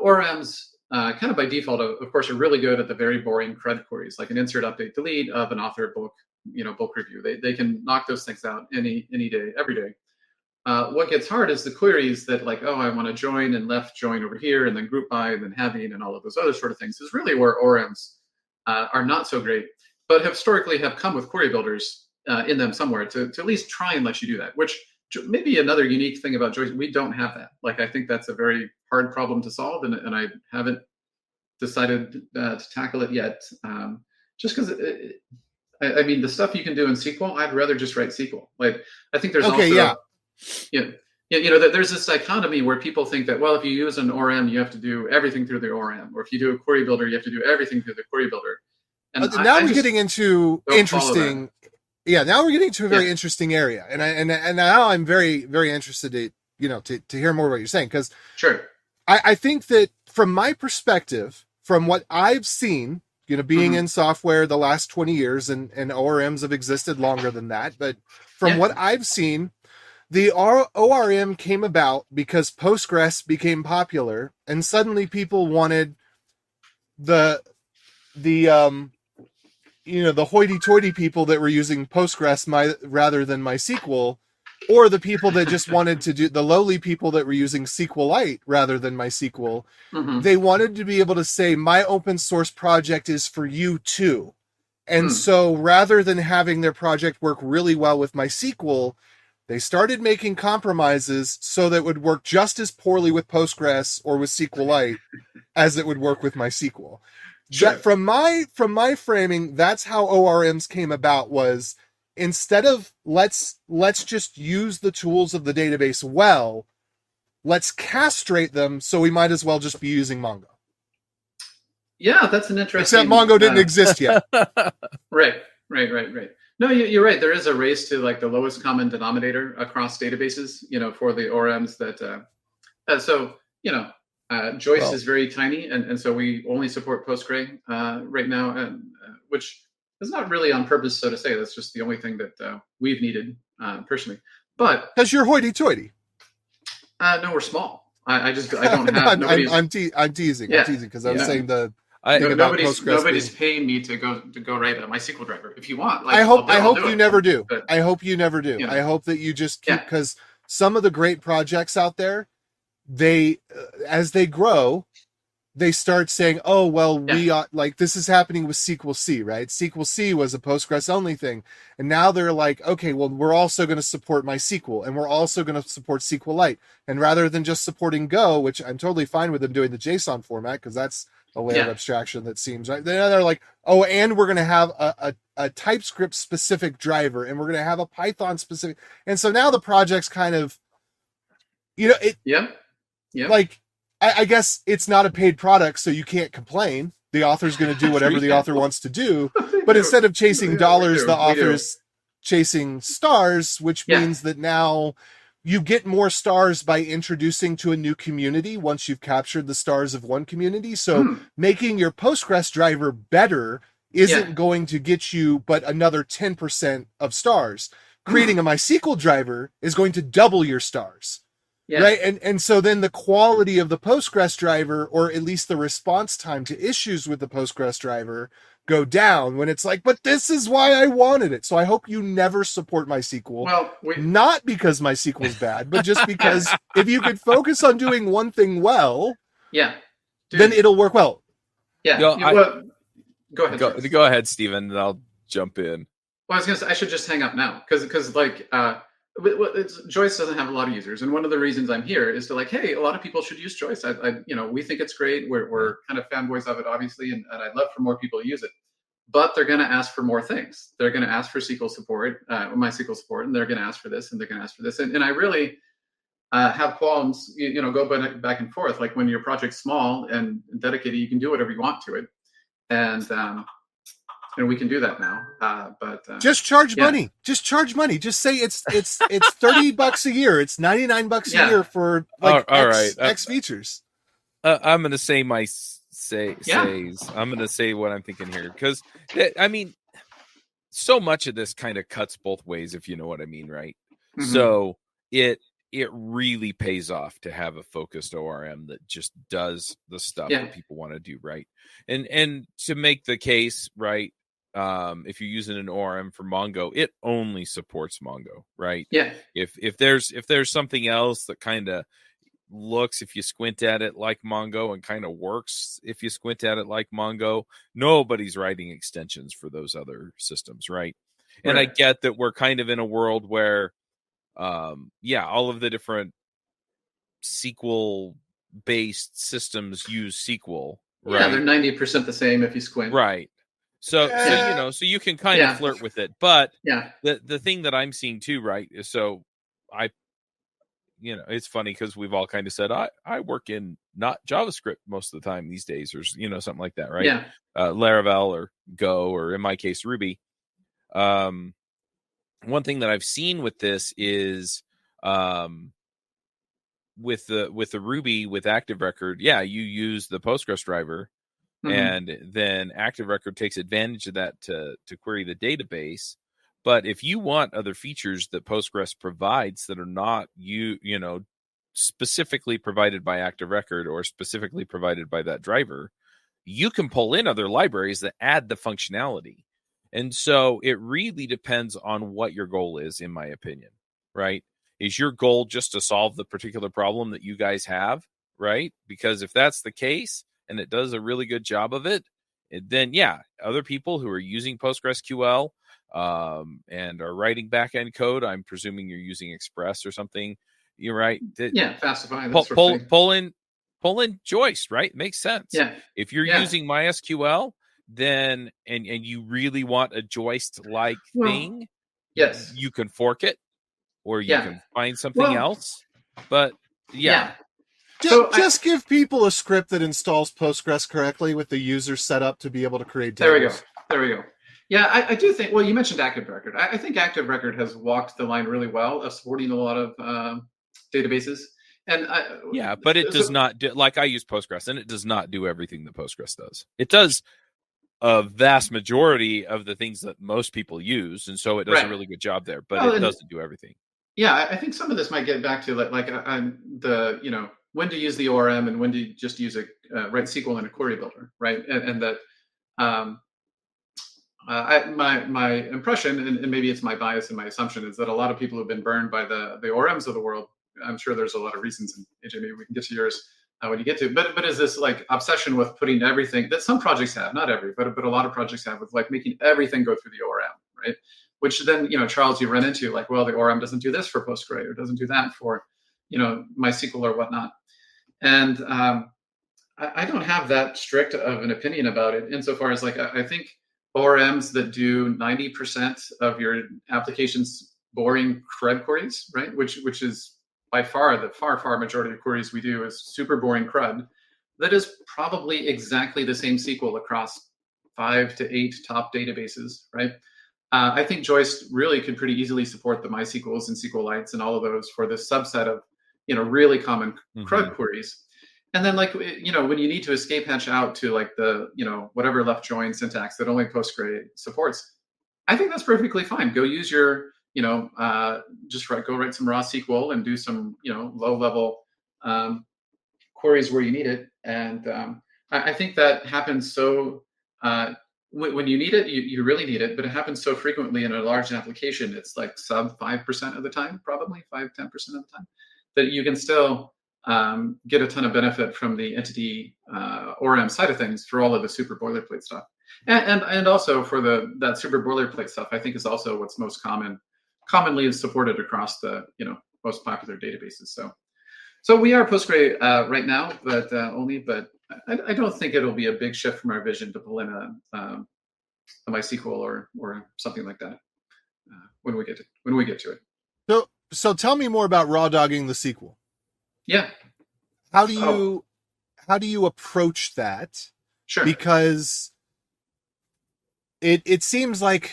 ORMs kind of by default, of course, are really good at the very boring CRUD queries, like an insert, update, delete of an author, book, book review. They can knock those things out any day, every day. What gets hard is the queries that like, I want to join and left join over here and then group by and then having and all of those other sort of things is really where ORMs are not so great, but historically have come with query builders in them somewhere to at least try and let you do that, which may be another unique thing about Joyce. We don't have that. Like, I think that's a very hard problem to solve, and I haven't decided to tackle it yet, just because I mean, the stuff you can do in SQL, I'd rather just write SQL. Like, I think there's there's this dichotomy where people think that, well, if you use an ORM, you have to do everything through the ORM, or if you do a query builder, you have to do everything through the query builder. And now we're getting into interesting. Yeah, now we're getting to a very interesting area, and now I'm very, very interested to hear more what you're saying, because I think that from my perspective, from what I've seen, being in software the last 20 years, and ORMs have existed longer than that, but from what I've seen, the ORM came about because Postgres became popular, and suddenly people wanted the hoity-toity people that were using Postgres rather than MySQL, or the people that just wanted to do the lowly people that were using SQLite rather than MySQL. They wanted to be able to say, my open source project is for you too. And so rather than having their project work really well with MySQL, they started making compromises so that it would work just as poorly with Postgres or with SQLite as it would work with MySQL. From my framing, that's how ORMs came about, was instead of let's just use the tools of the database well, let's castrate them, so we might as well just be using Mongo. Yeah, that's an interesting... Except Mongo didn't exist yet. Right. No, you're right. There is a race to like the lowest common denominator across databases, for the ORMs that... Joyce is very tiny, and so we only support Postgre right now, and which is not really on purpose, so to say. That's just the only thing that we've needed personally. But because you're hoity-toity. No, we're small. I don't have. I'm teasing. I'm teasing because I was saying nobody's paying me to go write a MySQL driver. If you want, I hope you never do. I hope you never do. I hope that you just keep, because some of the great projects out there, as they grow, they start saying, oh, well, we ought, like, this is happening with SQL C, right? SQL C was a Postgres only thing. And now they're like, okay, well, we're also going to support MySQL, and we're also going to support SQLite. And rather than just supporting Go, which I'm totally fine with them doing the JSON format, because that's a layer of abstraction that seems right. Then they're like, oh, and we're going to have a TypeScript specific driver, and we're going to have a Python specific. And so now the project's kind of, you know, it, like, I guess it's not a paid product, so you can't complain. The author's going to do whatever the author wants to do. But instead of chasing dollars, the author's chasing stars, which means that now you get more stars by introducing to a new community once you've captured the stars of one community. So making your Postgres driver better isn't going to get you but another 10% of stars. Creating a MySQL driver is going to double your stars. Right. And so then the quality of the Postgres driver, or at least the response time to issues with the Postgres driver, go down when it's like, but this is why I wanted it. So I hope you never support MySQL. Well, not because MySQL is bad, but just because if you could focus on doing one thing well, then it'll work well. Go ahead. Go ahead, Stephen, and I'll jump in. Well, I was gonna say I should just hang up now because like Joyce doesn't have a lot of users, and one of the reasons I'm here is to like, hey, a lot of people should use Joyce. We think it's great. We're kind of fanboys of it, obviously, and I'd love for more people to use it. But they're going to ask for more things. They're going to ask for SQL support, MySQL support, and they're going to ask for this, and they're going to ask for this. And I really have qualms, go back and forth. Like when your project's small and dedicated, you can do whatever you want to it, and we can do that now. But just charge money. Just charge money. Just say it's $30 a year. It's $99 a year for like X features. I'm going to say I'm going to say what I'm thinking here, because I mean, so much of this kind of cuts both ways, if you know what I mean, right? So it really pays off to have a focused ORM that just does the stuff that people want to do, right? And to make the case, right? If you're using an ORM for Mongo, it only supports Mongo, right? If there's something else that kind of looks, if you squint at it, like Mongo, and kind of works if you squint at it like Mongo, nobody's writing extensions for those other systems, right? And I get that we're kind of in a world where all of the different SQL based systems use SQL, right? They're 90% the same if you squint, right? So you can kind of flirt with it, but the thing that I'm seeing too, right, is so it's funny because we've all kind of said I work in not JavaScript most of the time these days, or something like that, right? Laravel or Go, or in my case Ruby. One thing that I've seen with this is with the Ruby with Active Record, you use the Postgres driver. And then Active Record takes advantage of that to query the database. But if you want other features that Postgres provides that are not specifically provided by Active Record or specifically provided by that driver, you can pull in other libraries that add the functionality. And so it really depends on what your goal is, in my opinion, right? Is your goal just to solve the particular problem that you guys have, right? Because if that's the case, and it does a really good job of it, then other people who are using PostgreSQL and are writing backend code, I'm presuming you're using Express or something. You're right. Fastify. Pull in Joyce, right? It makes sense. If you're using MySQL, then and you really want a Joyce-like thing, you can fork it, or you can find something else. But Just give people a script that installs Postgres correctly with the user set up to be able to create tables. There we go. Yeah, I do think, well, you mentioned Active Record. I think Active Record has walked the line really well of supporting a lot of databases. And but it does not do, like I use Postgres, and it does not do everything that Postgres does. It does a vast majority of the things that most people use, and so it does a really good job there, but it doesn't do everything. I think some of this might get back to when to use the ORM and when to just use write SQL in a query builder, right? And that my impression, and maybe it's my bias and my assumption, is that a lot of people have been burned by the ORMs of the world. I'm sure there's a lot of reasons, and AJ, maybe we can get to yours. when you get to, but is this like obsession with putting everything that some projects have, not every, but a lot of projects have, with like making everything go through the ORM, right? Which then, Charles, you run into like, well, the ORM doesn't do this for Postgre or doesn't do that for, MySQL or whatnot. And I don't have that strict of an opinion about it insofar as like, I think ORMs that do 90% of your application's boring CRUD queries, right? Which is by far the far majority of queries we do is super boring CRUD. That is probably exactly the same SQL across 5 to 8 top databases, right? I think Joyce really could pretty easily support the MySQLs and SQLites and all of those for this subset of, really common CRUD queries. And then like, when you need to escape hatch out to like the, whatever left join syntax that only Postgre supports, I think that's perfectly fine. Go use your, just go write some raw SQL and do some, low level queries where you need it. And I think that happens so, when you need it, you really need it, but it happens so frequently in a large application, it's like sub 5% of the time, probably 5-10% of the time, that you can still get a ton of benefit from the entity ORM side of things for all of the super boilerplate stuff. And also for that super boilerplate stuff, I think is also what's most commonly supported across the most popular databases. So we are Postgre right now, but I don't think it'll be a big shift from our vision to pull in a MySQL or something like that when we get to it. So tell me more about raw dogging the SQL. Yeah. How do you approach that? Sure. Because it seems like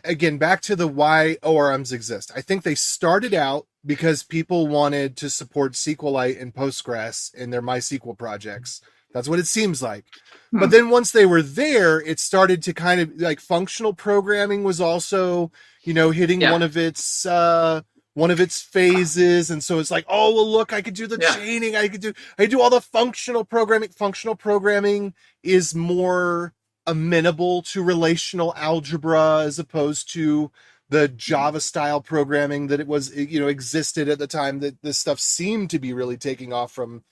again, back to the why ORMs exist. I think they started out because people wanted to support SQLite and Postgres in their MySQL projects. That's what it seems like. But then once they were there, it started to kind of like functional programming was also, hitting one of its phases. And so it's like, oh, well, look, I could do the chaining. I do all the functional programming. Functional programming is more amenable to relational algebra as opposed to the Java style programming that it was, existed at the time that this stuff seemed to be really taking off from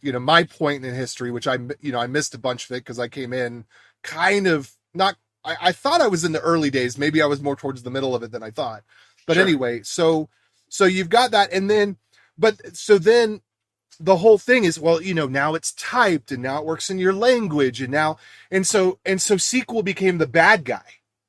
my point in history, which I missed a bunch of it because I came in kind of not, I thought I was in the early days. Maybe I was more towards the middle of it than I thought. But anyway, so you've got that. And then, so then the whole thing is, well, now it's typed and now it works in your language. And so SQL became the bad guy.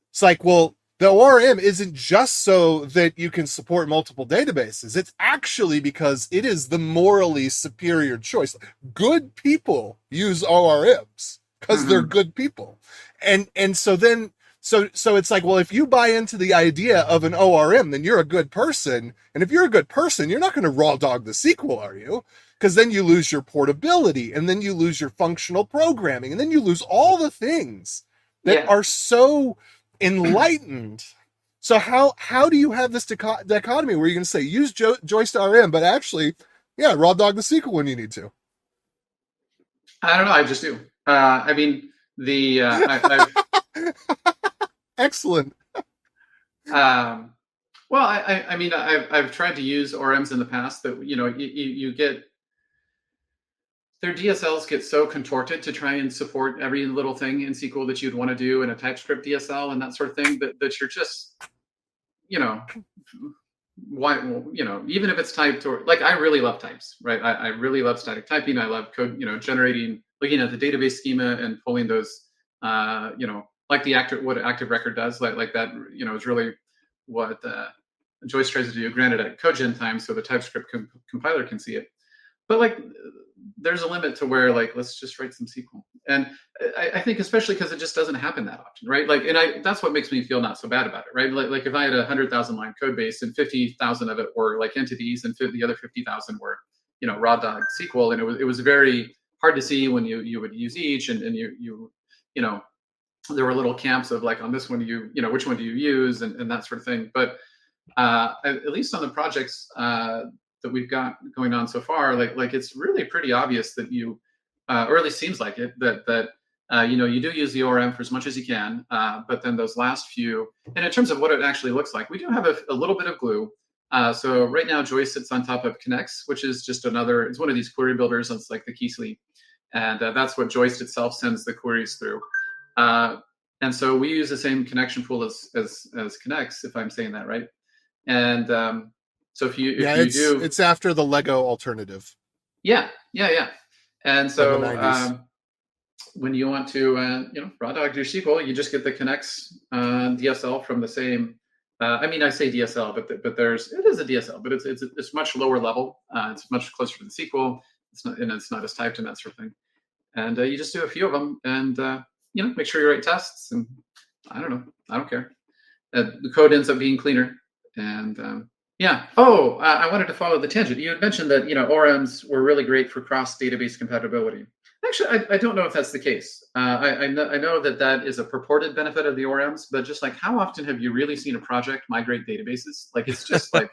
It's like, well, the ORM isn't just so that you can support multiple databases. It's actually because it is the morally superior choice. Good people use ORMs because they're good people. And so then, so it's like, well, if you buy into the idea of an ORM, then you're a good person. And if you're a good person, you're not going to raw dog the SQL, are you? Because then you lose your portability and then you lose your functional programming and then you lose all the things that are so enlightened. So how do you have this dichotomy where you're going to say use Joyce ORM, but actually, raw dog the SQL when you need to? I don't know. I just do. I mean, Excellent. Well, I mean, I've tried to use ORMs in the past that you get. Their DSLs get so contorted to try and support every little thing in SQL that you'd want to do in a TypeScript DSL and that sort of thing that you're just, why, even if it's typed or like, I really love types, right? I really love static typing. I love code, generating, looking at the database schema and pulling those, like what active record does, like that, is really what Joyce tries to do, granted at CodeGen time, so the TypeScript compiler can see it. But like, there's a limit to where like, let's just write some SQL. And I think especially because it just doesn't happen that often, right? Like, and that's what makes me feel not so bad about it, right? Like if I had 100,000 line code base and 50,000 of it were like entities and the other 50,000 were, raw dog SQL. And it was very hard to see when you would use each and you there were little camps of like, on this one, which one do you use and that sort of thing. But at least on the projects that we've got going on so far, like it's really pretty obvious that you, or at least seems like it, that you do use the ORM for as much as you can, but then those last few, and in terms of what it actually looks like, we do have a little bit of glue. So right now, Joyce sits on top of Connects, which is just it's one of these query builders. It's like the Keysly. And that's what Joyce itself sends the queries through. And so we use the same connection pool as Connects, if I'm saying that right. And so if you it's after the Lego alternative. Yeah. And so when you want to raw dog your SQL, you just get the Connects DSL from the same. I say DSL, but it is a DSL, but it's much lower level. It's much closer to the SQL. It's not as typed and that sort of thing. And you just do a few of them, and make sure you write tests. And I don't care. The code ends up being cleaner. And yeah. Oh, I wanted to follow the tangent. You had mentioned that ORMs were really great for cross-database compatibility. Actually, I don't know if that's the case. I know that is a purported benefit of the ORMs, but just like, how often have you really seen a project migrate databases? Like, it's just like,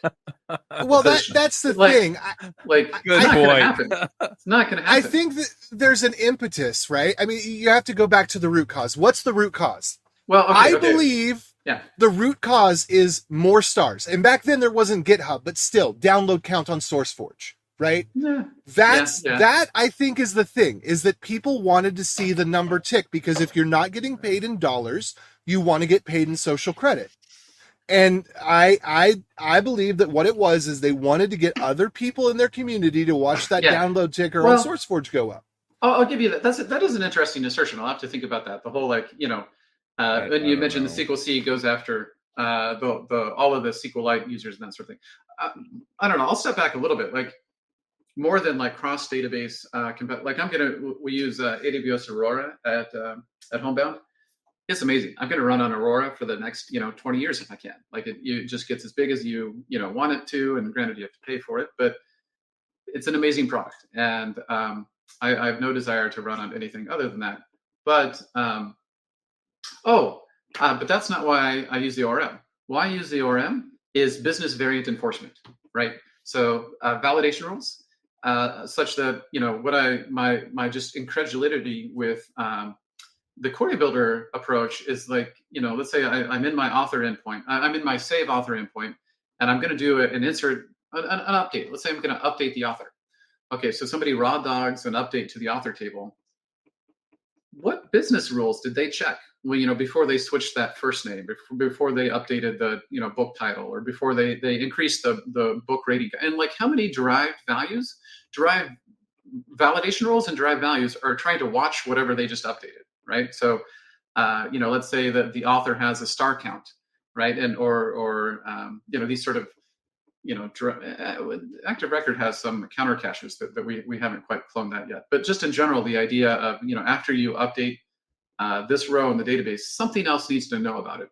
well, that's the thing. It's not going to happen. It's not going to happen. I think that there's an impetus, right? I mean, you have to go back to the root cause. What's the root cause? Well, I believe the root cause is more stars. And back then there wasn't GitHub, but still, download count on SourceForge. Right? Yeah. That I think is the thing, is that people wanted to see the number tick, because if you're not getting paid in dollars, you want to get paid in social credit. And I believe that what it was is they wanted to get other people in their community to watch that download ticker on SourceForge go up. I'll give you that. That is an interesting assertion. I'll have to think about that. The whole when you mentioned the SQL goes after all of the SQLite users and that sort of thing. I don't know. I'll step back a little bit. Like, more than like cross database, we use AWS Aurora at Homebound. It's amazing. I'm going to run on Aurora for the next 20 years if I can. Like, it just gets as big as you want it to, and granted you have to pay for it, but it's an amazing product, and I have no desire to run on anything other than that. But but that's not why I use the ORM. Why I use the ORM is business variant enforcement, right? So validation rules. Such that my just incredulity with the query builder approach is like, let's say I'm in my author endpoint, I'm in my save author endpoint, and I'm going to do an insert, an update. Let's say I'm going to update the author. Okay, so somebody raw dogs an update to the author table. What business rules did they check? Well, before they switched that first name, before they updated the book title, or before they increased the book rating, and like, how many derived validation rules and derived values are trying to watch whatever they just updated, right? So, let's say that the author has a star count, right, and or these sort of Active Record has some counter caches that we haven't quite cloned that yet, but just in general, the idea of after you update this row in the database, something else needs to know about it.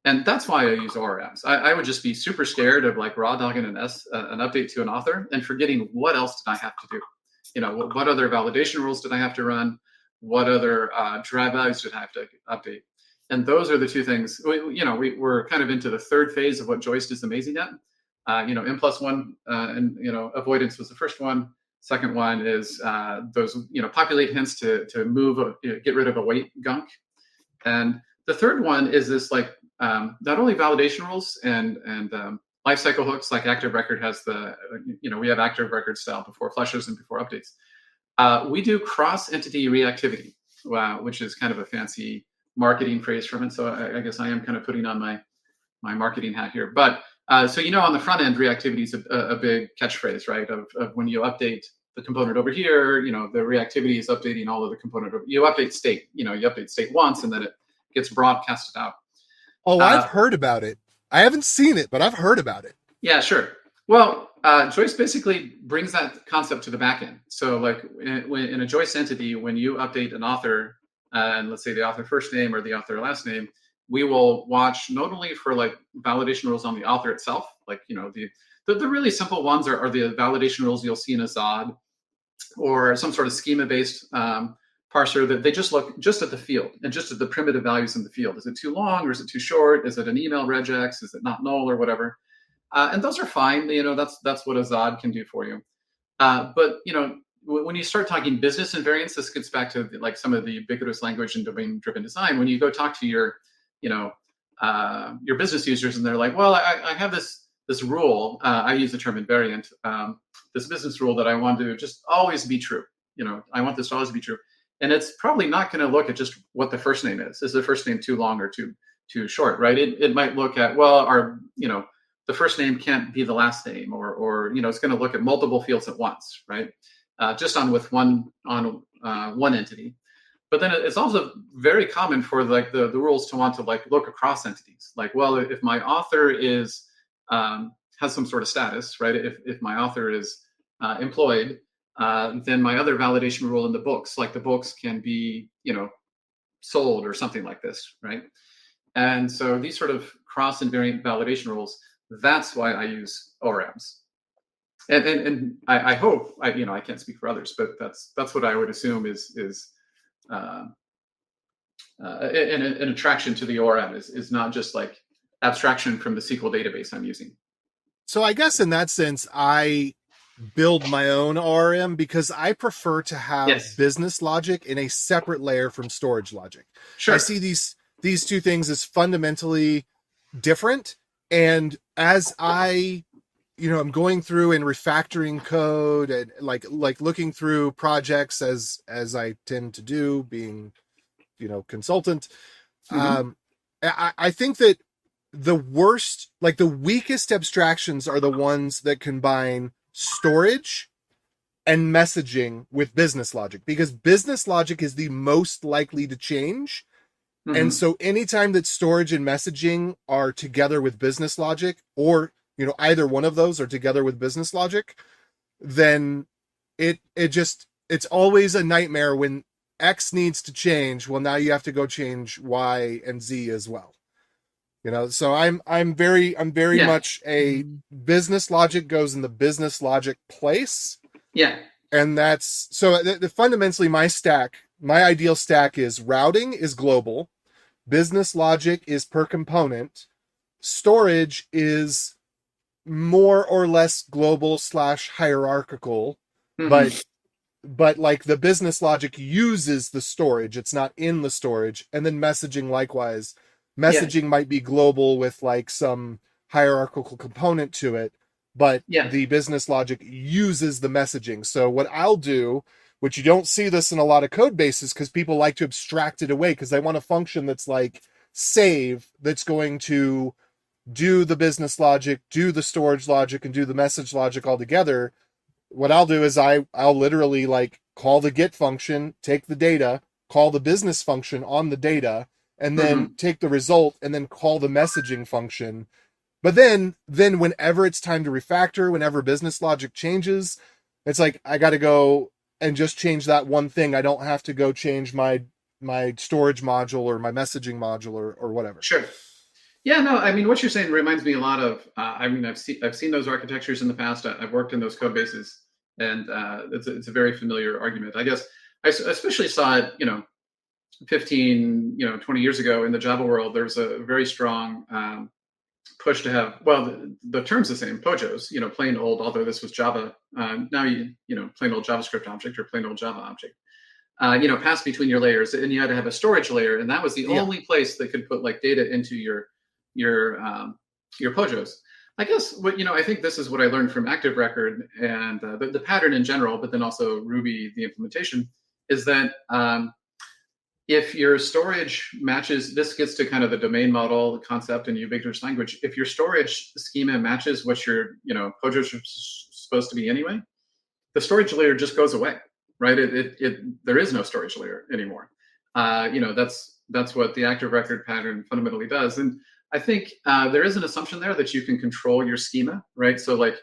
And that's why I use ORMs. I would just be super scared of like raw dogging an update to an author and forgetting what else did I have to do. What other validation rules did I have to run? What other derived values did I have to update? And those are the two things. We're kind of into the third phase of what Joyce is amazing at. N+1 and avoidance was the first one. Second one is those populate hints to move, get rid of await gunk. And the third one is this like not only validation rules and lifecycle hooks, like Active Record has we have Active Record style before flushes and before updates. We do cross-entity reactivity, which is kind of a fancy marketing phrase from it. So I guess I am kind of putting on my marketing hat here. But so on the front end, reactivity is a big catchphrase, right? Of when you update the component over here, the reactivity is updating all of the component. You update state, you update state once, and then it gets broadcasted out. Oh, I've heard about it. I haven't seen it, but I've heard about it. Yeah, sure. Well, Joyce basically brings that concept to the back end. So like in a Joyce entity, when you update an author, and let's say the author first name or the author last name, we will watch not only for like validation rules on the author itself, like, the really simple ones are the validation rules you'll see in a ZOD or some sort of schema-based parser that they just look just at the field and just at the primitive values in the field. Is it too long or is it too short? Is it an email regex? Is it not null or whatever? And those are fine. That's what a ZOD can do for you. But when you start talking business invariance, this gets back to like some of the ubiquitous language and domain-driven design. When you go talk to your business users and they're like, well, I have this this rule. I use the term invariant. This business rule that I want to just always be true. I want this to always be true. And it's probably not going to look at just what the first name is. Is the first name too long or too short, right? It might look at, well, the first name can't be the last name, or it's going to look at multiple fields at once, right? Just on one entity. But then it's also very common for like the rules to want to like look across entities. Like, well, if my author has some sort of status, right? If my author is employed, then my other validation rule in the books, like the books can be, sold or something like this, right? And so these sort of cross invariant validation rules, that's why I use ORMs. And I hope, I can't speak for others, but that's what I would assume is an attraction to the ORM is not just like abstraction from the SQL database I'm using. So I guess in that sense, I build my own ORM because I prefer to have business logic in a separate layer from storage logic. Sure. I see these two things as fundamentally different. And as I'm going through and refactoring code and like looking through projects as I tend to do, being, consultant. Mm-hmm. I think that the weakest abstractions are the ones that combine storage and messaging with business logic, because business logic is the most likely to change. Mm-hmm. And so anytime that storage and messaging are together with business logic, or, either one of those are together with business logic, then it's always a nightmare when X needs to change. Well, now you have to go change Y and Z as well. So I'm very much a business logic goes in the business logic place. Yeah. And that's so fundamentally my ideal stack is routing is global, business logic is per component, storage is more or less global / hierarchical, mm-hmm. but like the business logic uses the storage, it's not in the storage. And then messaging likewise. Messaging might be global with like some hierarchical component to it, but the business logic uses the messaging. So what I'll do, which you don't see this in a lot of code bases because people like to abstract it away because they want a function that's like save, that's going to do the business logic, do the storage logic, and do the message logic all together. What I'll do is I'll literally like call the get function, take the data, call the business function on the data, and then take the result and then call the messaging function. But then whenever it's time to refactor, whenever business logic changes, it's like, I got to go and just change that one thing. I don't have to go change my storage module or my messaging module or whatever. Sure. Yeah, no, I mean, what you're saying reminds me a lot of, I've seen those architectures in the past. I've worked in those code bases, and it's a very familiar argument. I guess I especially saw it, 15, 20 years ago in the Java world. There was a very strong push to have, the term's the same, POJOs, plain old, although this was Java. Now plain old JavaScript object or plain old Java object, pass between your layers, and you had to have a storage layer, and that was the only place that could put like data into your POJOs. I guess I think this is what I learned from Active Record and the pattern in general, but then also Ruby, the implementation, is that if your storage matches, this gets to kind of the domain model concept and ubiquitous language. If your storage schema matches what your POJOs are supposed to be anyway, the storage layer just goes away, right? There is no storage layer anymore. That's what the Active Record pattern fundamentally does. And I think there is an assumption there that you can control your schema, right? So like,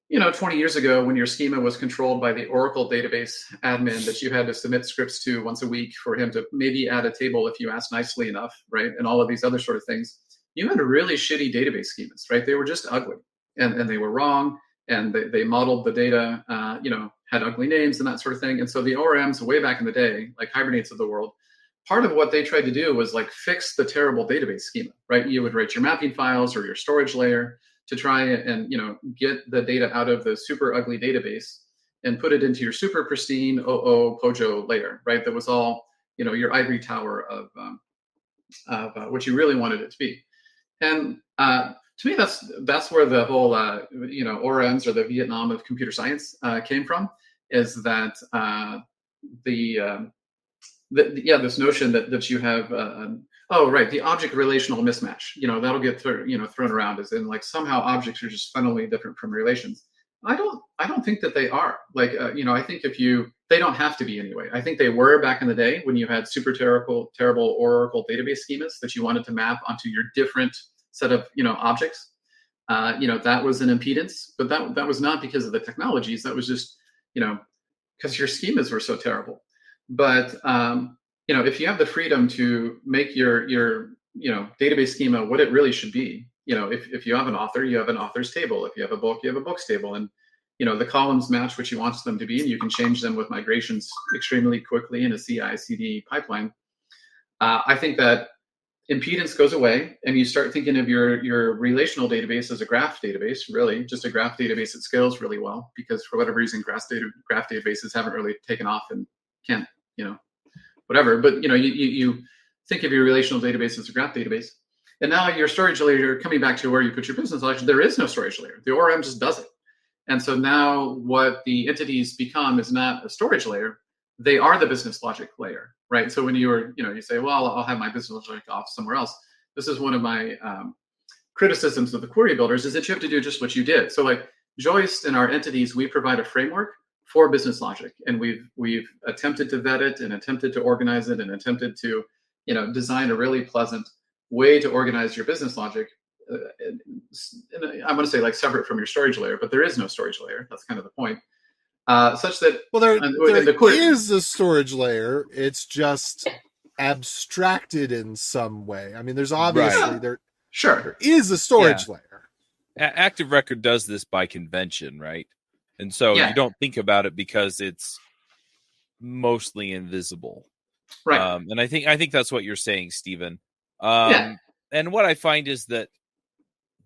20 years ago, when your schema was controlled by the Oracle database admin that you had to submit scripts to once a week for him to maybe add a table if you asked nicely enough, right? And all of these other sort of things, you had really shitty database schemas, right? They were just ugly and they were wrong, and they modeled the data, had ugly names and that sort of thing. And so the ORMs way back in the day, like Hibernates of the world, part of what they tried to do was like fix the terrible database schema, right? You would write your mapping files or your storage layer to try and get the data out of the super ugly database and put it into your super pristine POJO layer, right? That was all your ivory tower of what you really wanted it to be. And To me, that's where the whole ORMs, or the Vietnam of computer science, came from. Is that this notion that you have the object relational mismatch. That'll get thrown around as in like somehow objects are just fundamentally different from relations. I don't think that they are. Like I think they don't have to be anyway. I think they were back in the day when you had super terrible Oracle database schemas that you wanted to map onto your different set of objects. That was an impedance, but that was not because of the technologies. That was just because your schemas were so terrible. But if you have the freedom to make your database schema what it really should be, if you have an author, you have an author's table. If you have a book, you have a book's table, and the columns match what you want them to be, and you can change them with migrations extremely quickly in a CI/CD pipeline. I think that impedance goes away, and you start thinking of your relational database as a graph database, really just a graph database that scales really well, because for whatever reason, graph databases haven't really taken off and can't, whatever. But you think of your relational database as a graph database, and now your storage layer, coming back to where you put your business logic, there is no storage layer. The ORM just does it. And so now what the entities become is not a storage layer. They are the business logic layer, right? So when you say, well, I'll have my business logic off somewhere else. This is one of my criticisms of the query builders, is that you have to do just what you did. So like Joyce and our entities, we provide a framework for business logic, and we've attempted to vet it and attempted to organize it and attempted to design a really pleasant way to organize your business logic. I'm going to say like separate from your storage layer, but there is no storage layer. That's kind of the point. Such that there is a storage layer. It's just abstracted in some way. I mean, there's obviously there is a storage layer. Active Record does this by convention, right? And so you don't think about it because it's mostly invisible, right? And I think that's what you're saying, Stephen. And what I find is that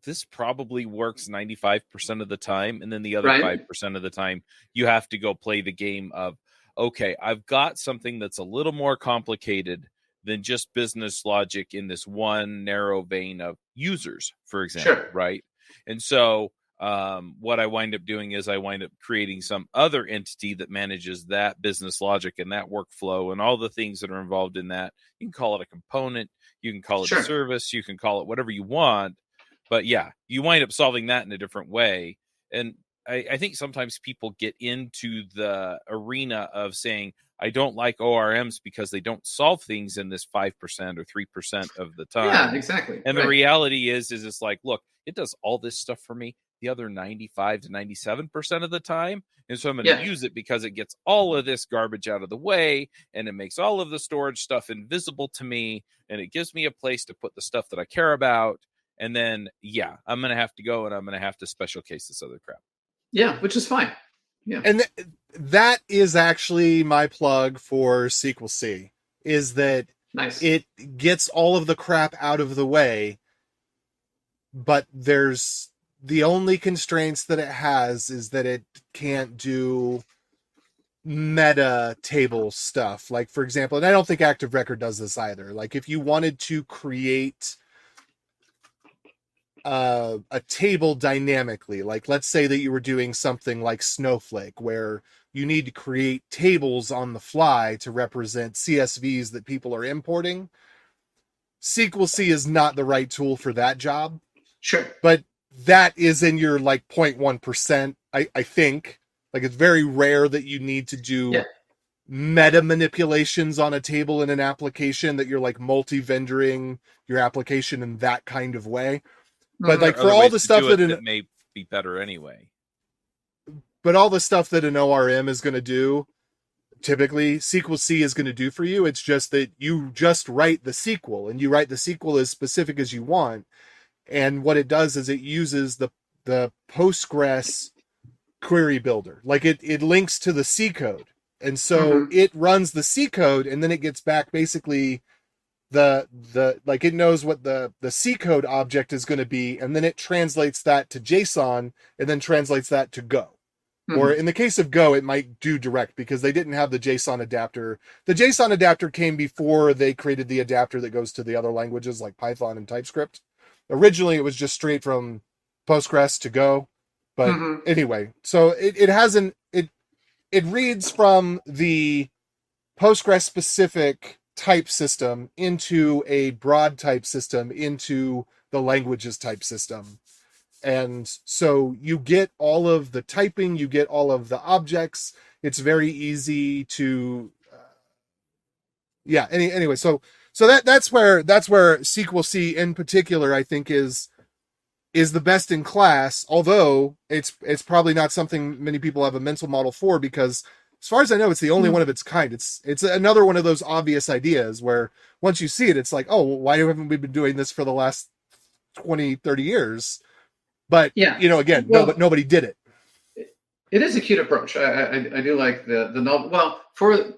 this probably works 95% of the time, and then the other 5% of the time you have to go play the game of, okay, I've got something that's a little more complicated than just business logic in this one narrow vein of users, for example, right? And so what I wind up doing is I wind up creating some other entity that manages that business logic and that workflow and all the things that are involved in that. You can call it a component, you can call it a service, you can call it whatever you want. But you wind up solving that in a different way. And I think sometimes people get into the arena of saying, I don't like ORMs because they don't solve things in this 5% or 3% of the time. Yeah, exactly. And the reality is it's like, look, it does all this stuff for me the other 95 to 97% of the time. And so I'm going to use it because it gets all of this garbage out of the way, and it makes all of the storage stuff invisible to me, and it gives me a place to put the stuff that I care about. And then, I'm going to have to go and I'm going to have to special case this other crap. Yeah, which is fine. Yeah. And that is actually my plug for SQL C, is that it gets all of the crap out of the way, but there's the only constraints that it has is that it can't do meta table stuff. Like, for example, and I don't think Active Record does this either. Like, if you wanted to create a table dynamically, like let's say that you were doing something like Snowflake, where you need to create tables on the fly to represent CSVs that people are importing. SQL C is not the right tool for that job. Sure. But that is in your like 0.1%, I think. Like, it's very rare that you need to do meta manipulations on a table in an application, that you're like multi-vendoring your application in that kind of way. But like for all the stuff that may be better anyway. But all the stuff that an ORM is going to do, typically SQL C is going to do for you. It's just that you just write the SQL, and you write the SQL as specific as you want. And what it does is it uses the Postgres query builder. Like it links to the C code. And so it runs the C code, and then it gets back basically the like it knows what the C code object is going to be, and then it translates that to JSON and then translates that to Go. Or in the case of Go, it might do direct because they didn't have the JSON adapter. The JSON adapter came before they created the adapter that goes to the other languages like Python and TypeScript. originally it was just straight from Postgres to Go. But anyway, so it reads from the Postgres specific type system into a broad type system into the languages type system. And so you get all of the typing, you get all of the objects. It's very easy to, anyway, so that's where SQL C in particular, I think is the best in class, although it's probably not something many people have a mental model for, because as far as I know, it's the only one of its kind. It's another one of those obvious ideas where once you see it, it's like, oh, why haven't we been doing this for the last 20, 30 years? But, again, nobody did it. It is a cute approach. I do like the novel. Well, for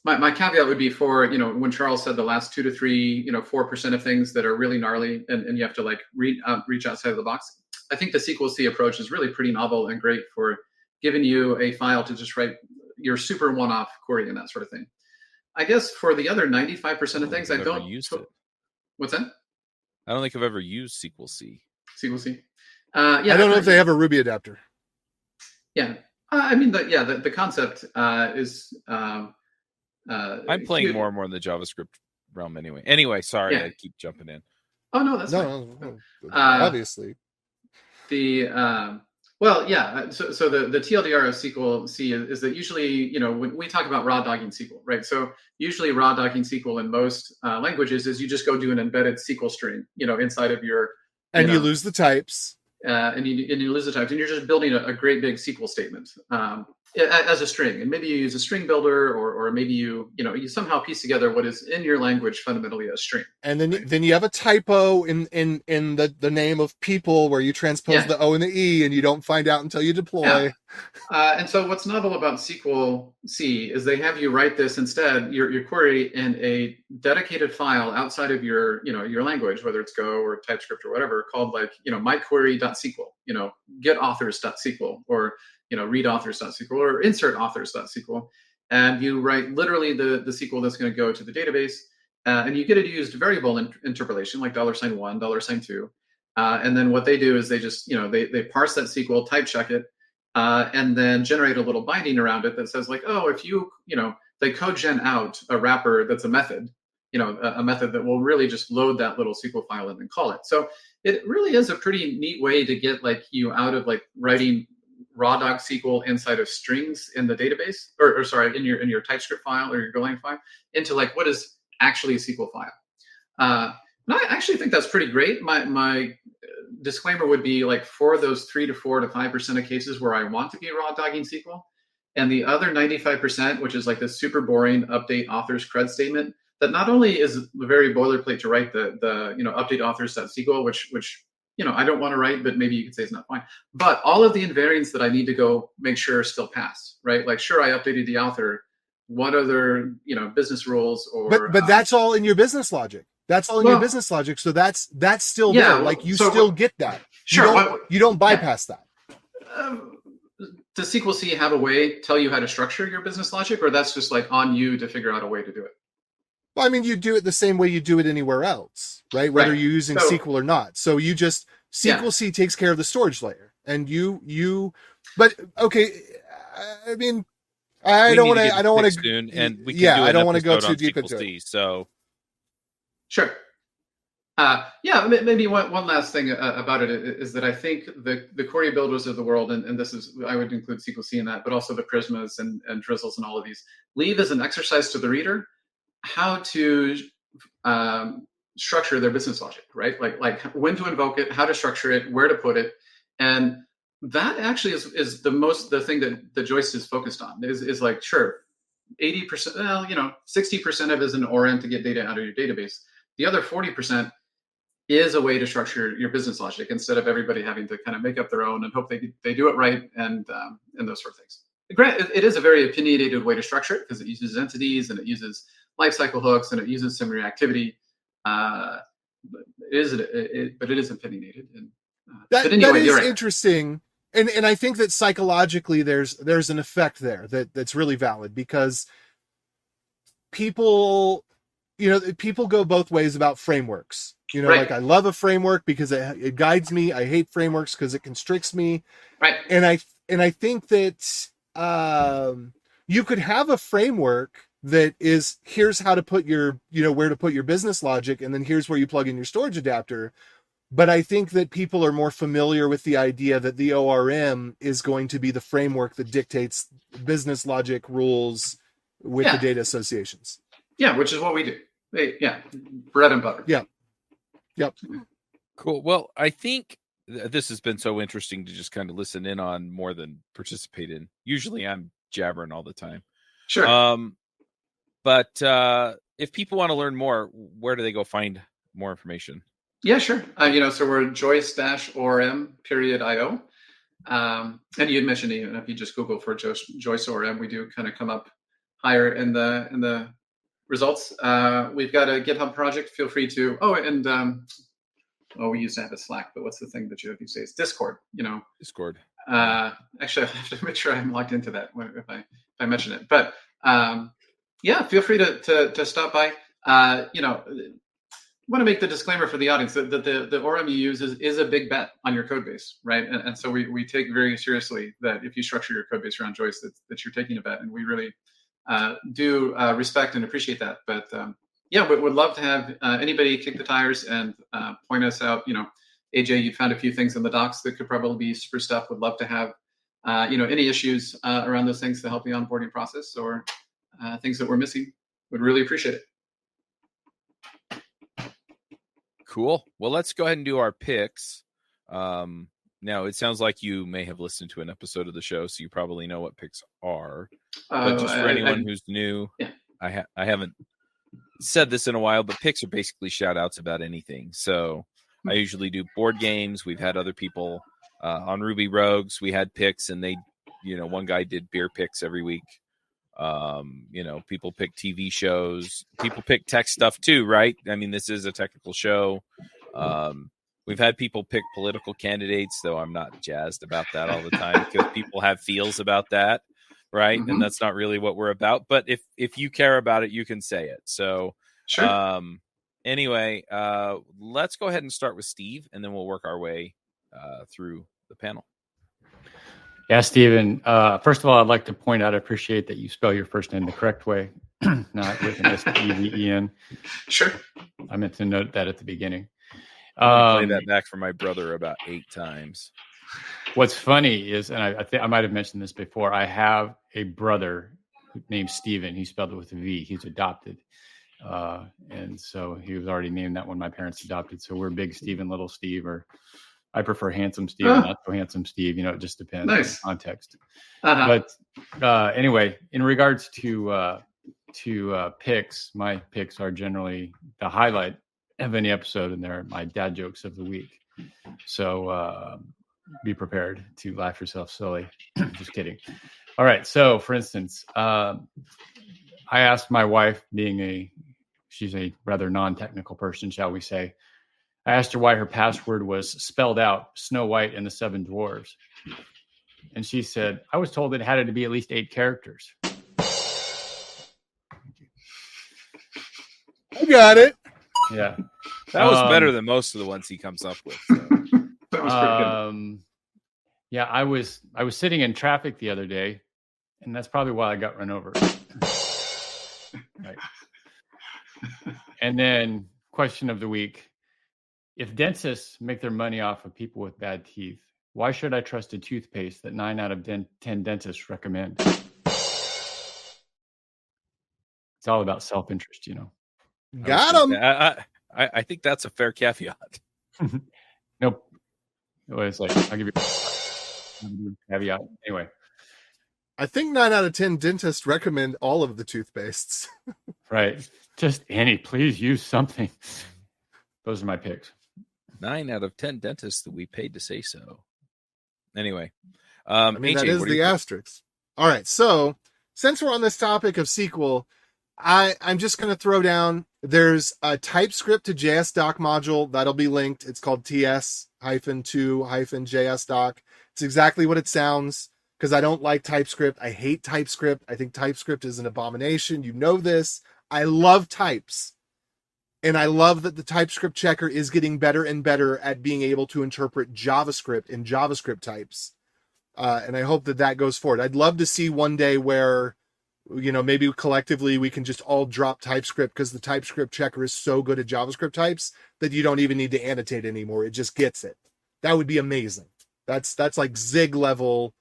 my caveat would be for, when Charles said the last 2 to 3, 4% of things that are really gnarly and you have to like reach outside of the box. I think the SQL C approach is really pretty novel and great for giving you a file to just write your super one-off query and that sort of thing. I guess for the other 95% of things, I don't use it. What's that? I don't think I've ever used SQL C. SQL C. I don't know if they have a Ruby adapter. Yeah. I mean, the concept is... I'm playing cute. More and more in the JavaScript realm anyway. Anyway, sorry, I keep jumping in. Oh, no, that's fine. No, obviously. So the TLDR of SQL C is that usually, when we talk about raw dogging SQL, right? So usually raw dogging SQL in most languages is you just go do an embedded SQL string, inside of your... And you lose the types. And you lose the types, and you're just building a great big SQL statement as a string. And maybe you use a string builder, or maybe you somehow piece together what is in your language fundamentally a string. And then you have a typo in the name of people where you transpose the O and the E, and you don't find out until you deploy. Yeah. And so what's novel about SQL C is they have you write this instead, your query in a dedicated file outside of your language, whether it's Go or TypeScript or whatever, called like, myquery.sql, getauthors.sql, or, readauthors.sql, or insertauthors.sql. And you write literally the SQL that's going to go to the database. And you get it used variable interpolation, like $1, $2. And then what they do is they just, they parse that SQL, type check it, and then generate a little binding around it that says like, oh, if they code gen out a wrapper that's a method, a method that will really just load that little SQL file and then call it. So it really is a pretty neat way to get like you out of like writing raw dog SQL inside of strings in the database, or sorry, in your TypeScript file or your Golang file, into like what is actually a SQL file. And I actually think that's pretty great. My disclaimer would be like for those 3 to 4 to 5% of cases where I want to be raw dogging SQL, and the other 95%, which is like the super boring update authors CRUD statement, that not only is very boilerplate to write the update authors.sql, which I don't want to write, but maybe you could say it's not fine. But all of the invariants that I need to go make sure still pass, right? Like, sure, I updated the author. What other business rules or? But that's all in your business logic. That's all in your business logic. So that's still there. Like you still get that. Sure. You don't bypass that. Does SQL C have a way tell you how to structure your business logic, or that's just like on you to figure out a way to do it? Well, I mean, you do it the same way you do it anywhere else, right? Whether you're using SQL or not. So you just SQL C takes care of the storage layer, and but okay. I mean, I don't want to. Soon, and we can I don't want to go too deep into it. So sure. Maybe one last thing about it is that I think the query builders of the world, and this is, I would include SQL C in that, but also the Prismas and Drizzles and all of these, leave as an exercise to the reader how to structure their business logic, right? Like when to invoke it, how to structure it, where to put it. And that actually is the thing that Joyce is focused on is like, sure, 80%, 60% of it is an ORM to get data out of your database. The other 40% is a way to structure your business logic instead of everybody having to kind of make up their own and hope they do it right and those sort of things. Granted, it is a very opinionated way to structure it because it uses entities and it uses lifecycle hooks and it uses some reactivity. But it is opinionated. And, that is interesting. And I think that psychologically there's an effect there that's really valid because people people go both ways about frameworks. Right. Like I love a framework because it guides me. I hate frameworks because it constricts me. Right. And I think that you could have a framework that is, here's how to put your, where to put your business logic, and then here's where you plug in your storage adapter. But I think that people are more familiar with the idea that the ORM is going to be the framework that dictates business logic rules with the data associations. Yeah, which is what we do. Bread and butter. Yeah. Yep. Cool. Well, I think this has been so interesting to just kind of listen in on more than participate in. Usually I'm jabbering all the time. Sure. But if people want to learn more, where do they go find more information? Yeah, sure. So we're Joyce-ORM.io. And you had mentioned, even if you just Google for Joyce ORM, we do kind of come up higher in the results. We've got a GitHub project. Feel free to. We used to have a Slack, but what's the thing that you have these days? Discord. Discord. Actually, I have to make sure I'm logged into that if I mention it. But feel free to stop by. I want to make the disclaimer for the audience that the ORM you use is a big bet on your code base, right? And so we take very seriously that if you structure your code base around Joyce, that you're taking a bet, and we really do respect and appreciate that. But would love to have anybody kick the tires and point us out. AJ, you found a few things in the docs that could probably be spruced up. Would love to have any issues around those things to help the onboarding process, or things that we're missing. Would really appreciate it. Cool. Well, let's go ahead and do our picks. Now, it sounds like you may have listened to an episode of the show, so you probably know what picks are. But just for anyone who's new, I haven't said this in a while, but picks are basically shout outs about anything. So I usually do board games. We've had other people on Ruby Rogues. We had picks, and they, one guy did beer picks every week. People pick TV shows. People pick tech stuff too, right? I mean, this is a technical show. We've had people pick political candidates, though I'm not jazzed about that all the time because people have feels about that, right? Mm-hmm. And that's not really what we're about. But if you care about it, you can say it. So, sure. Anyway, let's go ahead and start with Steve, and then we'll work our way through the panel. Yeah, Stephen. First of all, I'd like to point out, I appreciate that you spell your first name the correct way, not with an S-T-E-V-E-N. Sure. I meant to note that at the beginning. Play that back for my brother about 8 times. What's funny is, and I think I might have mentioned this before, I have a brother named Stephen. He spelled it with a V. He's adopted. And so he was already named that when my parents adopted. So we're big Stephen, little Steve, or I prefer handsome Steve, not so handsome Steve. It just depends on context. Uh-huh. But anyway, in regards to picks, my picks are generally the highlight of any episode, and they're my dad jokes of the week. So be prepared to laugh yourself silly. Just kidding. All right. So, for instance, I asked my wife, she's a rather non-technical person, shall we say. I asked her why her password was spelled out Snow White and the Seven Dwarves. And she said, I was told it had to be at least 8 characters. I got it. Yeah. That was better than most of the ones he comes up with. So. That was pretty good. Yeah, I was sitting in traffic the other day, and that's probably why I got run over. Right. And then, question of the week. If dentists make their money off of people with bad teeth, why should I trust a toothpaste that 9 out of 10 dentists recommend? It's all about self-interest, Got him. I think that's a fair caveat. Nope. It's like, I'll give you a caveat. Anyway. I think 9 out of 10 dentists recommend all of the toothpastes. Right. Just any, please use something. Those are my picks. 9 out of 10 dentists that we paid to say so. Anyway, AJ, that is the asterisk. All right. So since we're on this topic of SQL, I'm just going to throw down, there's a TypeScript to JSDoc module that'll be linked. It's called ts-2-jsdoc. It's exactly what it sounds, because I don't like TypeScript. I hate TypeScript. I think TypeScript is an abomination. You know this. I love types. And I love that the TypeScript checker is getting better and better at being able to interpret JavaScript and JavaScript types. And I hope that that goes forward. I'd love to see one day where, maybe collectively we can just all drop TypeScript because the TypeScript checker is so good at JavaScript types that you don't even need to annotate anymore. It just gets it. That would be amazing. That's like Zig level.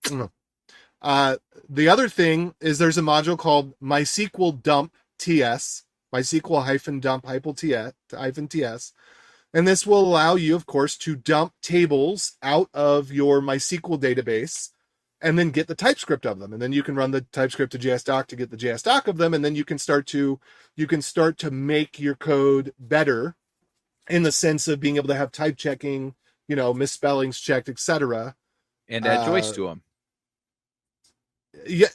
The other thing is there's a module called MySQL dump TS, MySQL-dump-TS. And this will allow you, of course, to dump tables out of your MySQL database and then get the TypeScript of them. And then you can run the TypeScript to JSDoc to get the JSDoc of them. And then you can start to make your code better in the sense of being able to have type checking, misspellings checked, etc. And add Joyce to them. Yeah,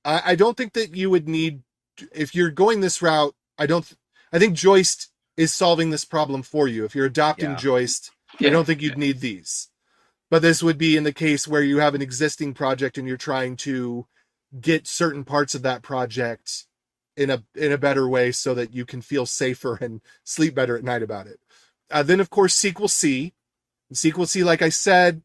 I don't think that you would need, if you're going this route, I think Joyce is solving this problem for you. If you're adopting Joyce, I don't think you'd need these. But this would be in the case where you have an existing project and you're trying to get certain parts of that project in a better way so that you can feel safer and sleep better at night about it. Then, of course, SQL C. SQL C, like I said,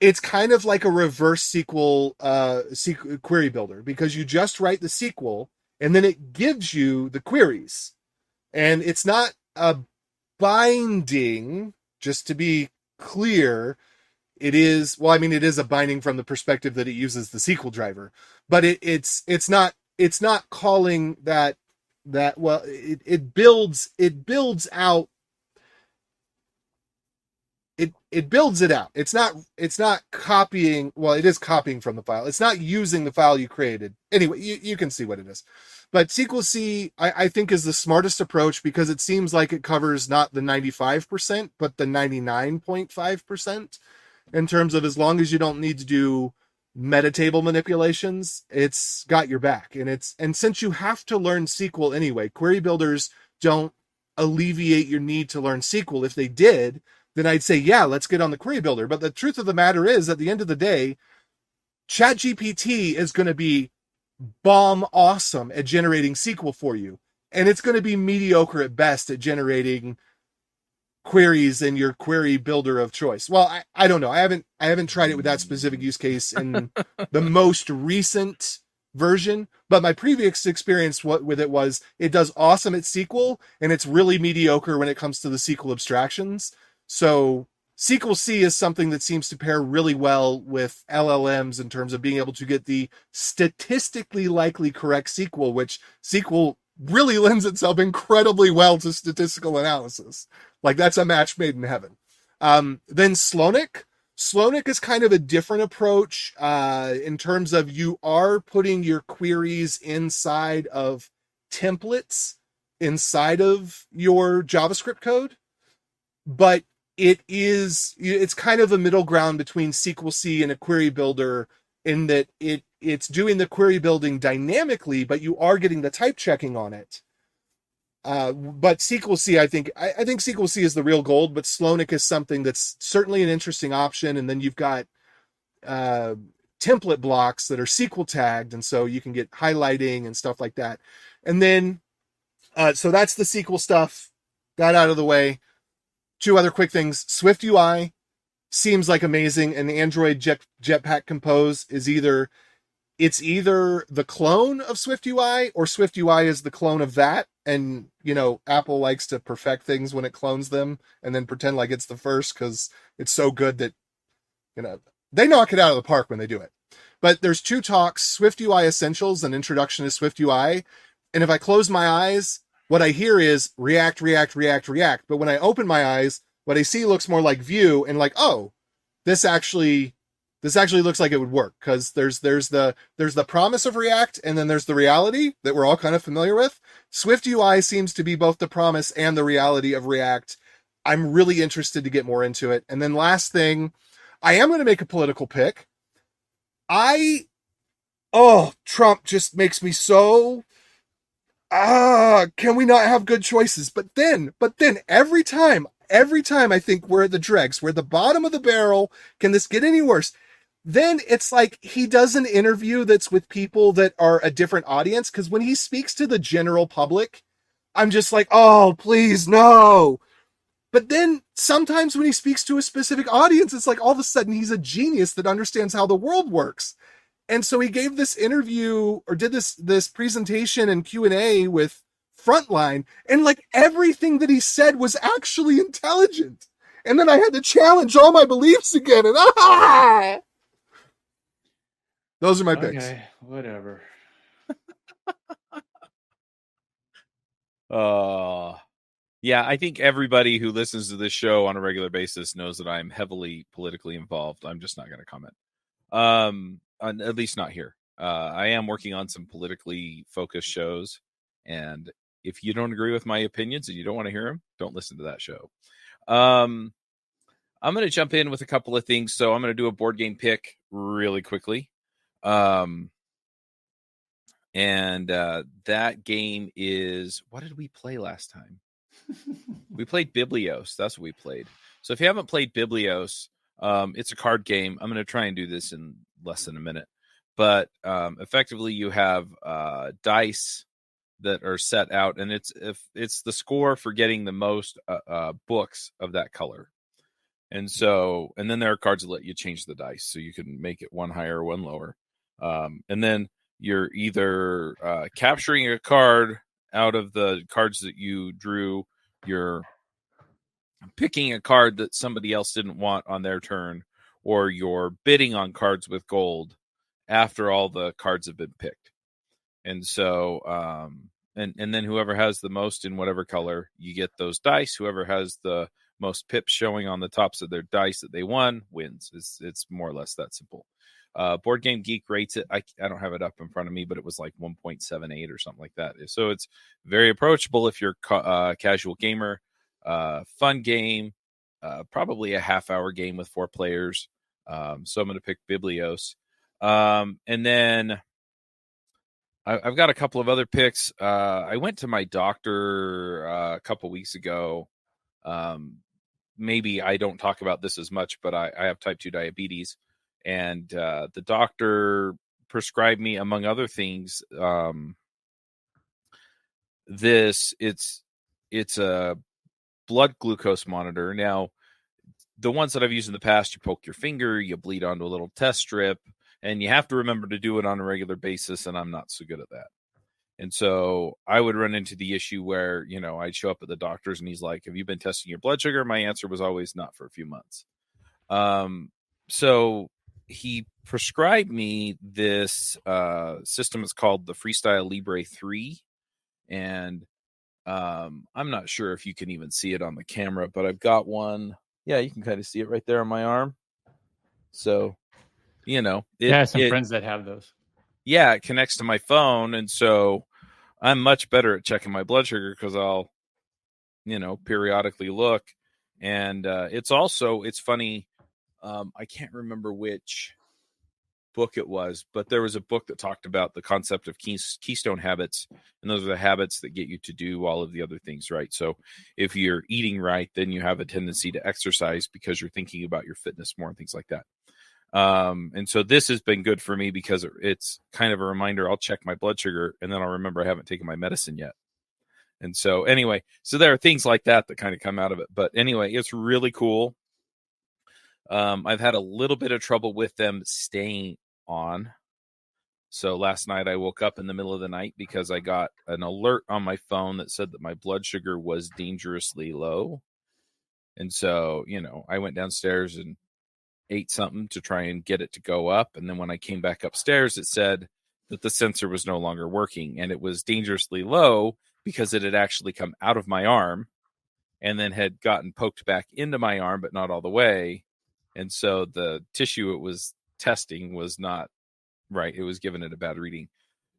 it's kind of like a reverse SQL query builder because you just write the SQL and then it gives you the queries. And it's not a binding, just to be clear. It is a binding from the perspective that it uses the SQL driver, but it's not calling that well, it builds out. It builds it out. It's not copying. Well, it is copying from the file. It's not using the file you created. Anyway, you can see what it is. But SQL C, I think, is the smartest approach because it seems like it covers not the 95%, but the 99.5% in terms of as long as you don't need to do metatable manipulations, it's got your back. And since you have to learn SQL anyway, query builders don't alleviate your need to learn SQL. If they did, then I'd say, yeah, let's get on the query builder. But the truth of the matter is, at the end of the day, ChatGPT is going to be bomb awesome at generating SQL for you. And it's going to be mediocre at best at generating queries in your query builder of choice. Well, I don't know. I haven't tried it with that specific use case in the most recent version, but my previous experience with it was it does awesome at SQL and it's really mediocre when it comes to the SQL abstractions. So SQL C is something that seems to pair really well with LLMs in terms of being able to get the statistically likely correct SQL, which SQL really lends itself incredibly well to statistical analysis. Like that's a match made in heaven. Then Slonik. Slonik is kind of a different approach in terms of you are putting your queries inside of templates inside of your JavaScript code, but it's kind of a middle ground between SQL C and a query builder in that it's doing the query building dynamically, but you are getting the type checking on it. But SQL C, I think SQL C is the real gold, but Slonik is something that's certainly an interesting option. And then you've got template blocks that are SQL tagged, and so you can get highlighting and stuff like that. And then, so that's the SQL stuff. Got out of the way. Two other quick things. Swift UI seems like amazing, and the Android Jetpack Compose is either the clone of Swift UI or Swift UI is the clone of that. And, Apple likes to perfect things when it clones them and then pretend like it's the first because it's so good that, they knock it out of the park when they do it. But there's two talks, Swift UI Essentials and Introduction to Swift UI. And if I close my eyes, what I hear is React, React, React, React. But when I open my eyes, what I see looks more like Vue and like, oh, this actually looks like it would work because there's the promise of React and then there's the reality that we're all kind of familiar with. Swift UI seems to be both the promise and the reality of React. I'm really interested to get more into it. And then last thing, I am going to make a political pick. Trump just makes me so, can we not have good choices? But then every time I think we're at the dregs, we're at the bottom of the barrel. Can this get any worse? Then it's like he does an interview that's with people that are a different audience. Because when he speaks to the general public, I'm just like, oh, please, no. But then sometimes when he speaks to a specific audience, it's like all of a sudden he's a genius that understands how the world works. And so he gave this interview or did this presentation and Q&A with Frontline, and like everything that he said was actually intelligent. And then I had to challenge all my beliefs again. And those are my picks. Okay, whatever. Yeah, I think everybody who listens to this show on a regular basis knows that I'm heavily politically involved. I'm just not going to comment. At least not here. I am working on some politically focused shows, and if you don't agree with my opinions and you don't want to hear them, don't listen to that show. I'm going to jump in with a couple of things. So I'm going to do a board game pick really quickly. And that game is, what did we play last time? We played Biblios. That's what we played. So if you haven't played Biblios, it's a card game. I'm going to try and do this in less than a minute. But effectively, you have dice that are set out, and it's the score for getting the most books of that color. And then there are cards that let you change the dice, so you can make it one higher or one lower. And then you're either capturing a card out of the cards that you drew, you're picking a card that somebody else didn't want on their turn, or you're bidding on cards with gold after all the cards have been picked. And so, and then whoever has the most in whatever color, you get those dice. Whoever has the most pips showing on the tops of their dice that they won wins. It's more or less that simple. Board Game Geek rates it. I don't have it up in front of me, but it was like 1.78 or something like that. So it's very approachable if you're a casual gamer. Fun game, probably a half-hour game with 4 players. So I'm going to pick Biblios. And then I've got a couple of other picks. I went to my doctor a couple weeks ago. Maybe I don't talk about this as much, but I have type 2 diabetes. And the doctor prescribed me, among other things, it's a blood glucose monitor. Now, the ones that I've used in the past, you poke your finger, you bleed onto a little test strip, and you have to remember to do it on a regular basis, and I'm not so good at that. And so I would run into the issue where, I'd show up at the doctor's and he's like, have you been testing your blood sugar? My answer was always not for a few months. So he prescribed me this system. It's called the Freestyle Libre 3. And I'm not sure if you can even see it on the camera, but I've got one. Yeah, you can kind of see it right there on my arm. So, some friends that have those. Yeah, it connects to my phone. And so I'm much better at checking my blood sugar because I'll, periodically look. And it's funny. I can't remember which book it was, but there was a book that talked about the concept of keystone habits. And those are the habits that get you to do all of the other things, right? So if you're eating right, then you have a tendency to exercise because you're thinking about your fitness more and things like that. And so this has been good for me because it's kind of a reminder. I'll check my blood sugar and then I'll remember I haven't taken my medicine yet. And so anyway, so there are things like that kind of come out of it. But anyway, it's really cool. I've had a little bit of trouble with them staying on. So last night I woke up in the middle of the night because I got an alert on my phone that said that my blood sugar was dangerously low. And so, I went downstairs and ate something to try and get it to go up. And then when I came back upstairs, it said that the sensor was no longer working and it was dangerously low because it had actually come out of my arm and then had gotten poked back into my arm, but not all the way. And so the tissue it was testing was not right. It was giving it a bad reading.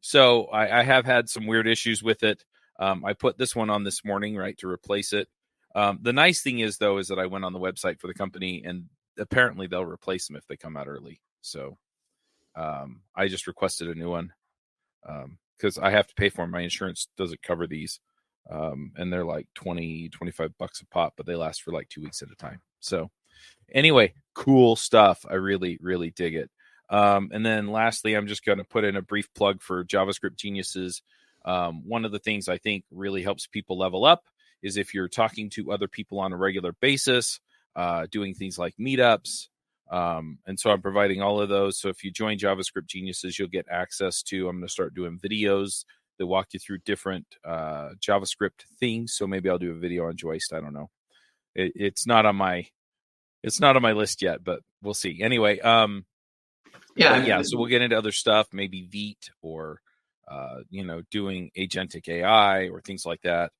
So I have had some weird issues with it. I put this one on this morning, right, to replace it. The nice thing is, though, is that I went on the website for the company and apparently they'll replace them if they come out early. So I just requested a new one because I have to pay for them. My insurance doesn't cover these. And they're like $20-25 a pop, but they last for like 2 weeks at a time. So anyway, cool stuff. I really, really dig it. And then lastly, I'm just going to put in a brief plug for JavaScript Geniuses. One of the things I think really helps people level up is if you're talking to other people on a regular basis, doing things like meetups. And so I'm providing all of those. So if you join JavaScript Geniuses, you'll get access to, I'm going to start doing videos that walk you through different JavaScript things. So maybe I'll do a video on Joyce. I don't know. It's not on my list yet, but we'll see. Anyway, yeah. So we'll get into other stuff, maybe Vite or doing agentic AI or things like that.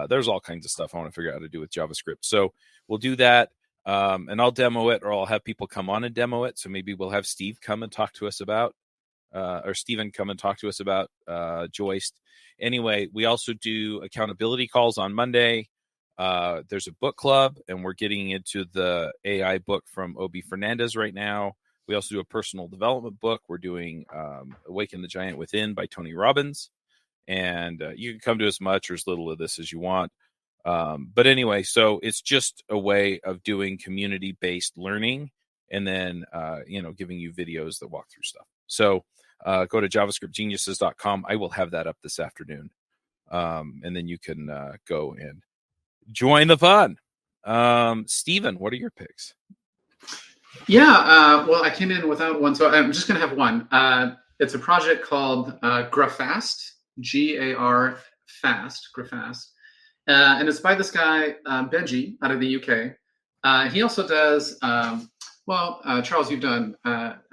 There's all kinds of stuff I want to figure out how to do with JavaScript. So we'll do that. And I'll demo it, or I'll have people come on and demo it. So maybe we'll have Steve come and talk to us about, or Steven come and talk to us about Joyce. Anyway, we also do accountability calls on Monday. There's a book club, and we're getting into the AI book from Obi Fernandez right now. We also do a personal development book. We're doing Awaken the Giant Within by Tony Robbins. And you can come to as much or as little of this as you want. But anyway, so it's just a way of doing community-based learning and then, giving you videos that walk through stuff. So go to javascriptgeniuses.com. I will have that up this afternoon. And then you can go and join the fun. Steven, what are your picks? Yeah, well, I came in without one, so I'm just going to have one. It's a project called Grafast, G-A-R Fast, Grafast. And it's by this guy, Benji, out of the UK. He also does, Charles, you've done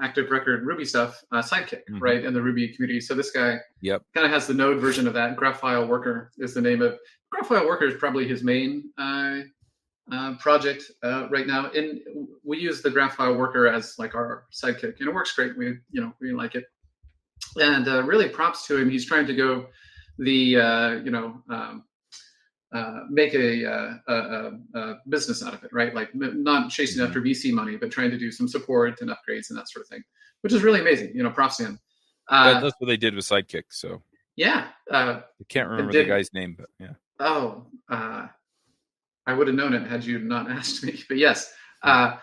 active record Ruby stuff, Sidekick, right, in the Ruby community. So this guy kind of has the Node version of that. GraphFile Worker is the name of GraphFile Worker is probably his main project right now. And we use the GraphFile Worker as like our Sidekick, and it works great. We like it. And really props to him. He's trying to go the, make a business out of it, right? Like not chasing after VC money, but trying to do some support and upgrades and that sort of thing, which is really amazing. Props to him. That's what they did with Sidekick. So yeah, I can't remember the guy's name, but yeah. Oh, I would have known it had you not asked me. But yes, so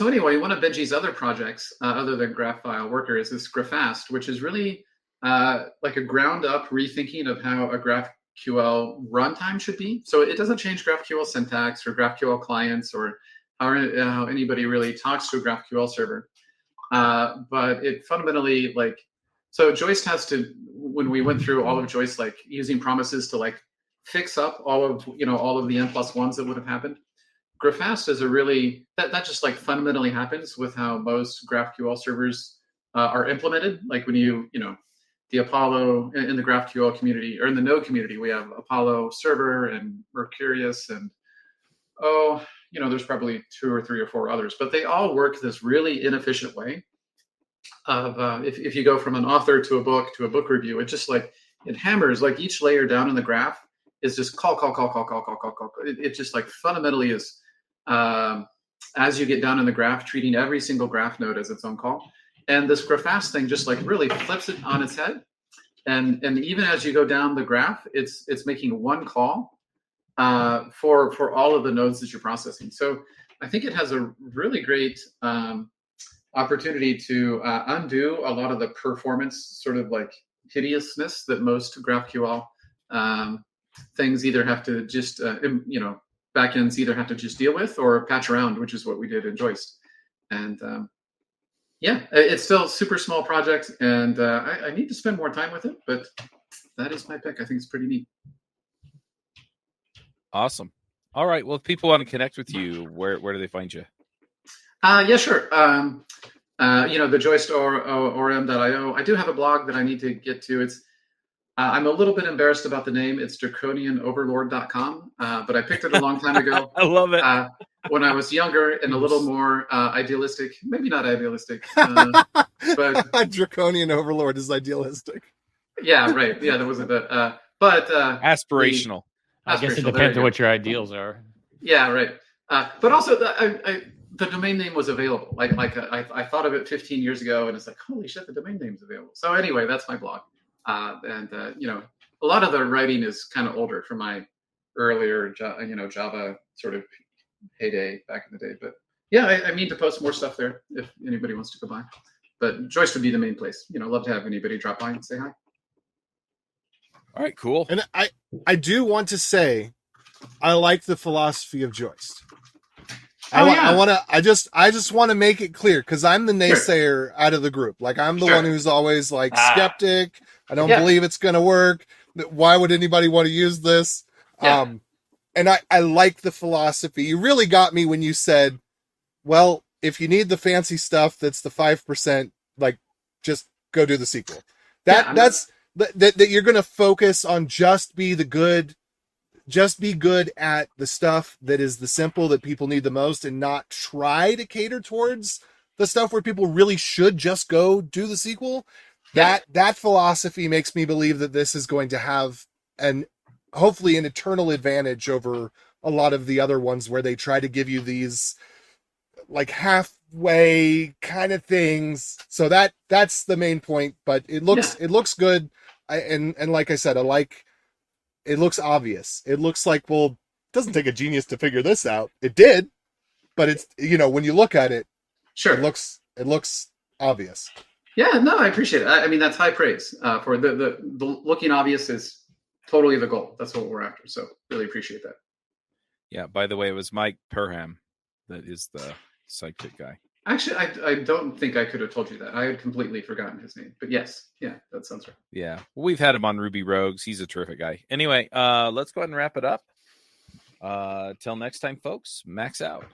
anyway, one of Benji's other projects, other than GraphFile Worker, is this Grafast, which is really like a ground-up rethinking of how a GraphQL runtime should be. So it doesn't change GraphQL syntax or GraphQL clients or how anybody really talks to a GraphQL server. But it fundamentally, so Joyce has to, when we went through all of Joyce, using promises to fix up all of the N+1s that would have happened. Grafast is a really, that just fundamentally happens with how most GraphQL servers are implemented. Like when the Apollo in the GraphQL community, or in the Node community, we have Apollo server and Mercurius and, there's probably 2 or 3 or 4 others, but they all work this really inefficient way of, if you go from an author to a book review, it just it hammers, each layer down in the graph is just call. It just fundamentally is, as you get down in the graph, treating every single graph node as its own call. And this Grafast thing just really flips it on its head. And even as you go down the graph, it's making one call for all of the nodes that you're processing. So I think it has a really great opportunity to undo a lot of the performance sort of hideousness that most GraphQL things either have to just, backends either have to just deal with or patch around, which is what we did in Joyce. And it's still a super small project, and I need to spend more time with it, but that is my pick. I think it's pretty neat. Awesome. All right. Well, if people want to connect with you, where do they find you? Yeah, sure. The Joyce ORM.io. I do have a blog that I need to get to. It's I'm a little bit embarrassed about the name. It's draconianoverlord.com, but I picked it a long time ago. I love it. When I was younger and a little more idealistic, maybe not idealistic, but Draconian Overlord is idealistic. Yeah, right. Yeah, that was a bit, but aspirational. I guess it depends on what your ideals are. Yeah, right. But also, the domain name was available. I thought of it 15 years ago, and it's holy shit, the domain name's available. So anyway, that's my blog. A lot of the writing is kind of older from my earlier, Java sort of heyday back in the day. But yeah, I mean to post more stuff there if anybody wants to go by. But Joyce would be the main place. Love to have anybody drop by and say hi. All right, cool. And I do want to say, I like the philosophy of Joyce. I just want to make it clear, because I'm the naysayer out of the group. Like, I'm the one who's always like skeptic. I don't believe it's going to work. Why would anybody want to use this? And I like the philosophy. You really got me when you said, well, if you need the fancy stuff, that's the 5%, like, just go do the SQL. That's you're going to focus on just be good at the stuff that is the simple that people need the most, and not try to cater towards the stuff where people really should just go do the SQL. That philosophy makes me believe that this is going to have hopefully an eternal advantage over a lot of the other ones where they try to give you these like halfway kind of things. So that's the main point, but it looks good. And like I said, it looks obvious. It looks like, well, it doesn't take a genius to figure this out. It did, but it's, when you look at it, it looks obvious. Yeah, no, I appreciate it. I mean, that's high praise for the looking obvious is totally the goal. That's what we're after. So really appreciate that. Yeah. By the way, it was Mike Perham that is the sidekick guy. Actually, I don't think I could have told you that. I had completely forgotten his name. But yes, yeah, that sounds right. Yeah, we've had him on Ruby Rogues. He's a terrific guy. Anyway, let's go ahead and wrap it up. Till next time, folks. Max out.